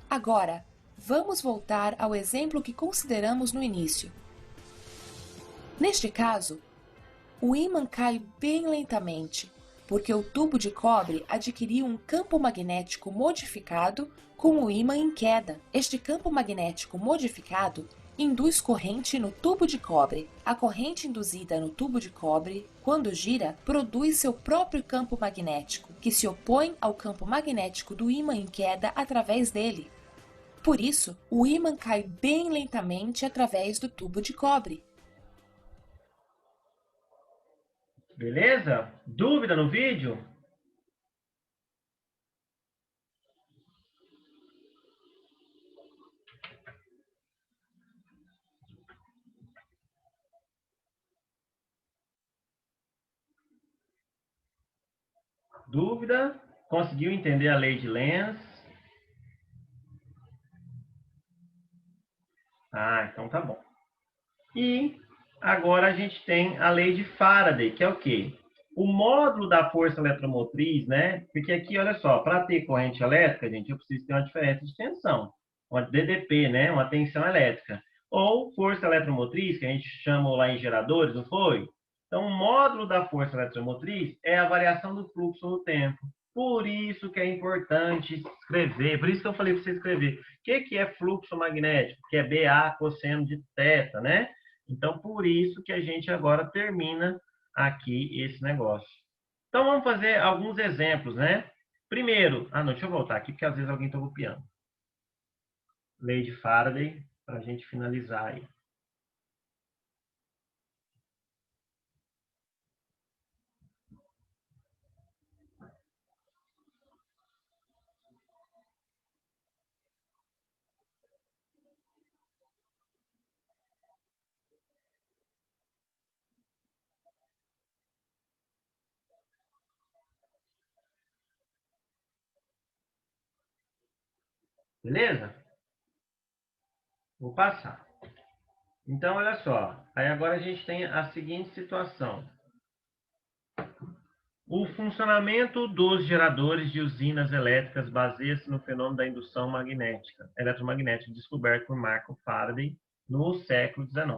Agora, vamos voltar ao exemplo que consideramos no início. Neste caso, o ímã cai bem lentamente, porque o tubo de cobre adquiriu um campo magnético modificado com o ímã em queda. Este campo magnético modificado induz corrente no tubo de cobre. A corrente induzida no tubo de cobre, quando gira, produz seu próprio campo magnético, que se opõe ao campo magnético do ímã em queda através dele. Por isso, o ímã cai bem lentamente através do tubo de cobre. Beleza? Dúvida no vídeo? Dúvida? Conseguiu entender a lei de Lenz? Ah, então tá bom. E agora a gente tem a lei de Faraday, que é o quê? O módulo da força eletromotriz, né? Porque aqui, olha só, para ter corrente elétrica, gente, eu preciso ter uma diferença de tensão, uma DDP, né? Uma tensão elétrica. Ou força eletromotriz, que a gente chama lá em geradores, não foi? Então, o módulo da força eletromotriz é a variação do fluxo no tempo. Por isso que é importante escrever, por isso que eu falei para você escrever. O que é fluxo magnético? Que é BA cosseno de θ, né? Então, por isso que a gente agora termina aqui esse negócio. Então, vamos fazer alguns exemplos, né? Primeiro, não, deixa eu voltar aqui, porque às vezes alguém está copiando. Lei de Faraday, para a gente finalizar aí. Beleza? Vou passar. Então, olha só. Aí agora a gente tem a seguinte situação. O funcionamento dos geradores de usinas elétricas baseia-se no fenômeno da indução magnética, eletromagnética, descoberto por Marco Faraday no século XIX.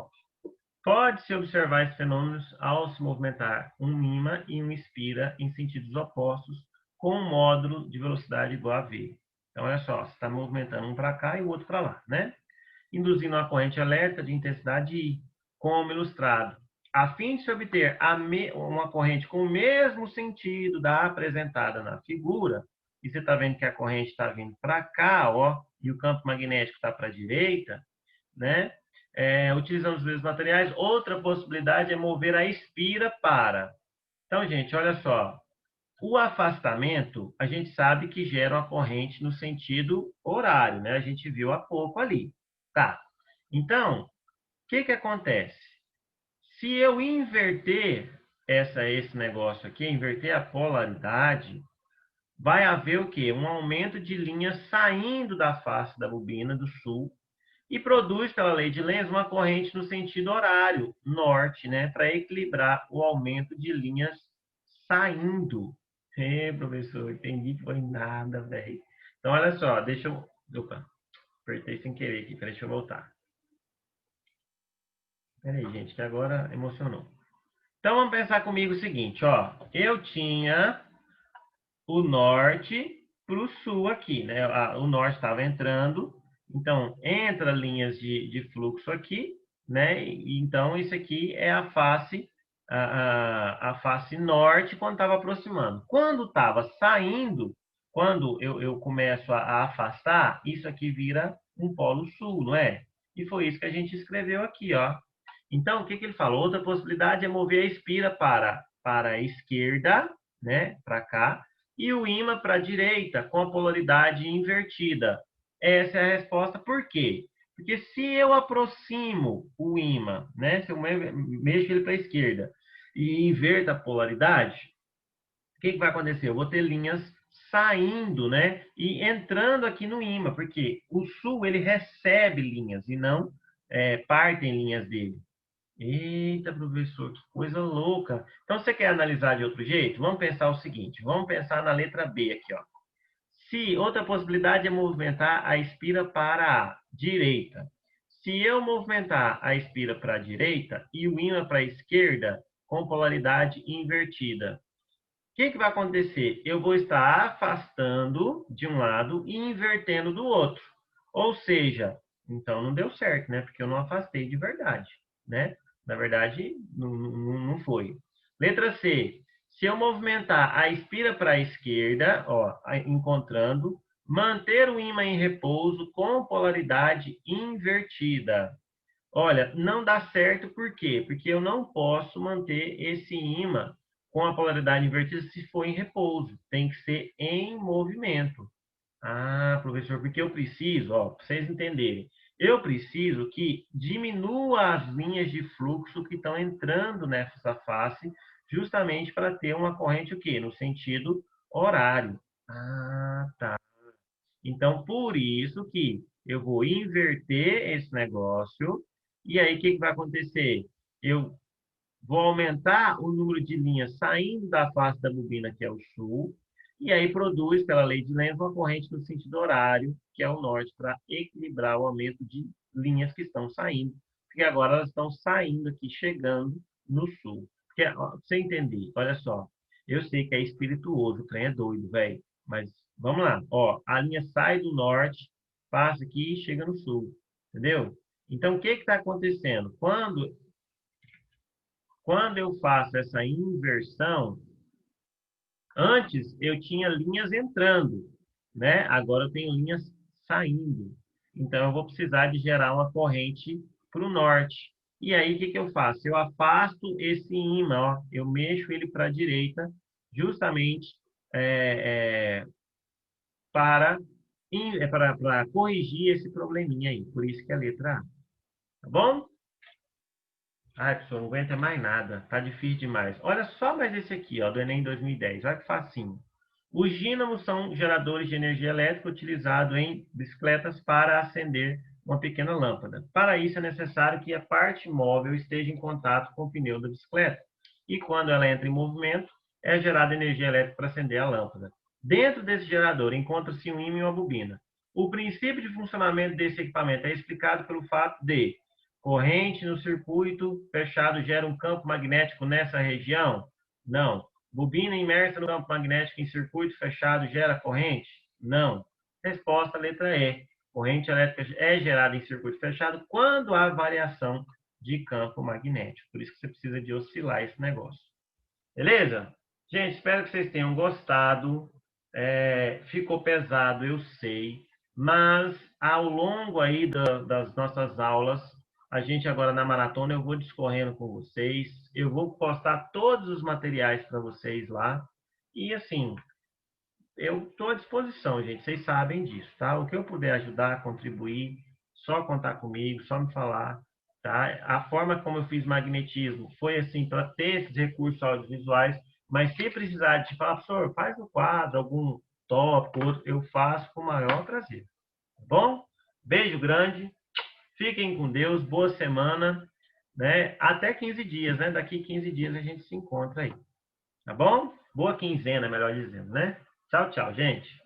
Pode-se observar esses fenômenos ao se movimentar um ímã e um espira em sentidos opostos, com um módulo de velocidade igual a V. Então, olha só, você está movimentando um para cá e o outro para lá, né? Induzindo uma corrente elétrica de intensidade I, como ilustrado. A fim de se obter uma corrente com o mesmo sentido da apresentada na figura, e você está vendo que a corrente está vindo para cá, ó, e o campo magnético está para a direita, né? Utilizando os mesmos materiais, outra possibilidade é mover a espira para. Então, gente, olha só. O afastamento, a gente sabe que gera uma corrente no sentido horário, né? A gente viu há pouco ali. Tá. Então, o que acontece? Se eu inverter esse negócio aqui, inverter a polaridade, vai haver o quê? Um aumento de linhas saindo da face da bobina do sul, e produz, pela lei de Lenz, uma corrente no sentido horário, norte, né, para equilibrar o aumento de linhas saindo. Professor, entendi que foi nada, velho. Então, olha só, deixa eu... Opa, apertei sem querer aqui, deixa eu voltar. Peraí, gente, que agora emocionou. Então, vamos pensar comigo o seguinte, ó. Eu tinha o norte para o sul aqui, né? O norte estava entrando, então entra linhas de fluxo aqui, né? E, então, isso aqui é a face, a face norte quando estava aproximando. Quando estava saindo, quando eu começo a afastar, isso aqui vira um polo sul, não é? E foi isso que a gente escreveu aqui, ó. Então, o que ele falou? Outra possibilidade é mover a espira para a esquerda, né? Para cá, e o ímã para a direita, com a polaridade invertida. Essa é a resposta. Por quê? Porque se eu aproximo o ímã, né? Se eu mexo ele para a esquerda e inverto a polaridade, o que vai acontecer? Eu vou ter linhas saindo, né? E entrando aqui no ímã, porque o sul ele recebe linhas e não partem linhas dele. Eita, professor, que coisa louca. Então, você quer analisar de outro jeito? Vamos pensar o seguinte, vamos pensar na letra B aqui, ó. Se outra possibilidade é movimentar a espira para a direita. Se eu movimentar a espira para a direita e o ímã para a esquerda, com polaridade invertida, o que vai acontecer? Eu vou estar afastando de um lado e invertendo do outro. Ou seja, então não deu certo, né? Porque eu não afastei de verdade, né? Na verdade, não foi. Letra C. Se eu movimentar a espira para a esquerda, ó, encontrando, manter o ímã em repouso com polaridade invertida. Olha, não dá certo por quê? Porque eu não posso manter esse ímã com a polaridade invertida se for em repouso. Tem que ser em movimento. Ah, professor, porque eu preciso, ó, para vocês entenderem, eu preciso que diminua as linhas de fluxo que estão entrando nessa face, justamente para ter uma corrente o quê? No sentido horário. Ah, tá. Então, por isso que eu vou inverter esse negócio, e aí o que vai acontecer? Eu vou aumentar o número de linhas saindo da face da bobina, que é o sul, e aí produz, pela lei de Lenz, uma corrente no sentido horário, que é o norte, para equilibrar o aumento de linhas que estão saindo, porque agora elas estão saindo aqui, chegando no sul. Porque, ó, pra você entender, olha só, eu sei que é espirituoso, o trem é doido, velho, mas vamos lá, ó, a linha sai do norte, passa aqui e chega no sul, entendeu? Então, o que está acontecendo? Quando eu faço essa inversão, antes eu tinha linhas entrando, né? Agora eu tenho linhas saindo. Então eu vou precisar de gerar uma corrente para o norte. E aí o que eu faço? Eu afasto esse ímã, ó, eu mexo ele para a direita, justamente é, é, para, para corrigir esse probleminha aí. Por isso que é a letra A. Tá bom? Ai, professor, não aguenta mais nada. Tá difícil demais. Olha só mais esse aqui, ó, do Enem 2010. Olha que facinho. Os dínamos são geradores de energia elétrica utilizados em bicicletas para acender uma pequena lâmpada. Para isso, é necessário que a parte móvel esteja em contato com o pneu da bicicleta. E quando ela entra em movimento, é gerada energia elétrica para acender a lâmpada. Dentro desse gerador encontra-se um ímã e uma bobina. O princípio de funcionamento desse equipamento é explicado pelo fato de corrente no circuito fechado gera um campo magnético nessa região? Não. Bobina imersa no campo magnético em circuito fechado gera corrente? Não. Resposta, letra E. Corrente elétrica é gerada em circuito fechado quando há variação de campo magnético. Por isso que você precisa de oscilar esse negócio. Beleza? Gente, espero que vocês tenham gostado. Ficou pesado, eu sei. Mas, ao longo aí das nossas aulas, a gente agora na maratona, eu vou discorrendo com vocês. Eu vou postar todos os materiais para vocês lá. E, assim, eu estou à disposição, gente. Vocês sabem disso, tá? O que eu puder ajudar, contribuir, só contar comigo, só me falar, tá? A forma como eu fiz magnetismo foi, assim, para ter esses recursos audiovisuais, mas se precisar de falar, professor, faz um quadro, algum tópico, outro, eu faço com o maior prazer. Tá bom? Beijo grande. Fiquem com Deus, boa semana, né? Até 15 dias, né? Daqui 15 dias a gente se encontra aí. Tá bom? Boa quinzena, melhor dizendo, né? Tchau, tchau, gente.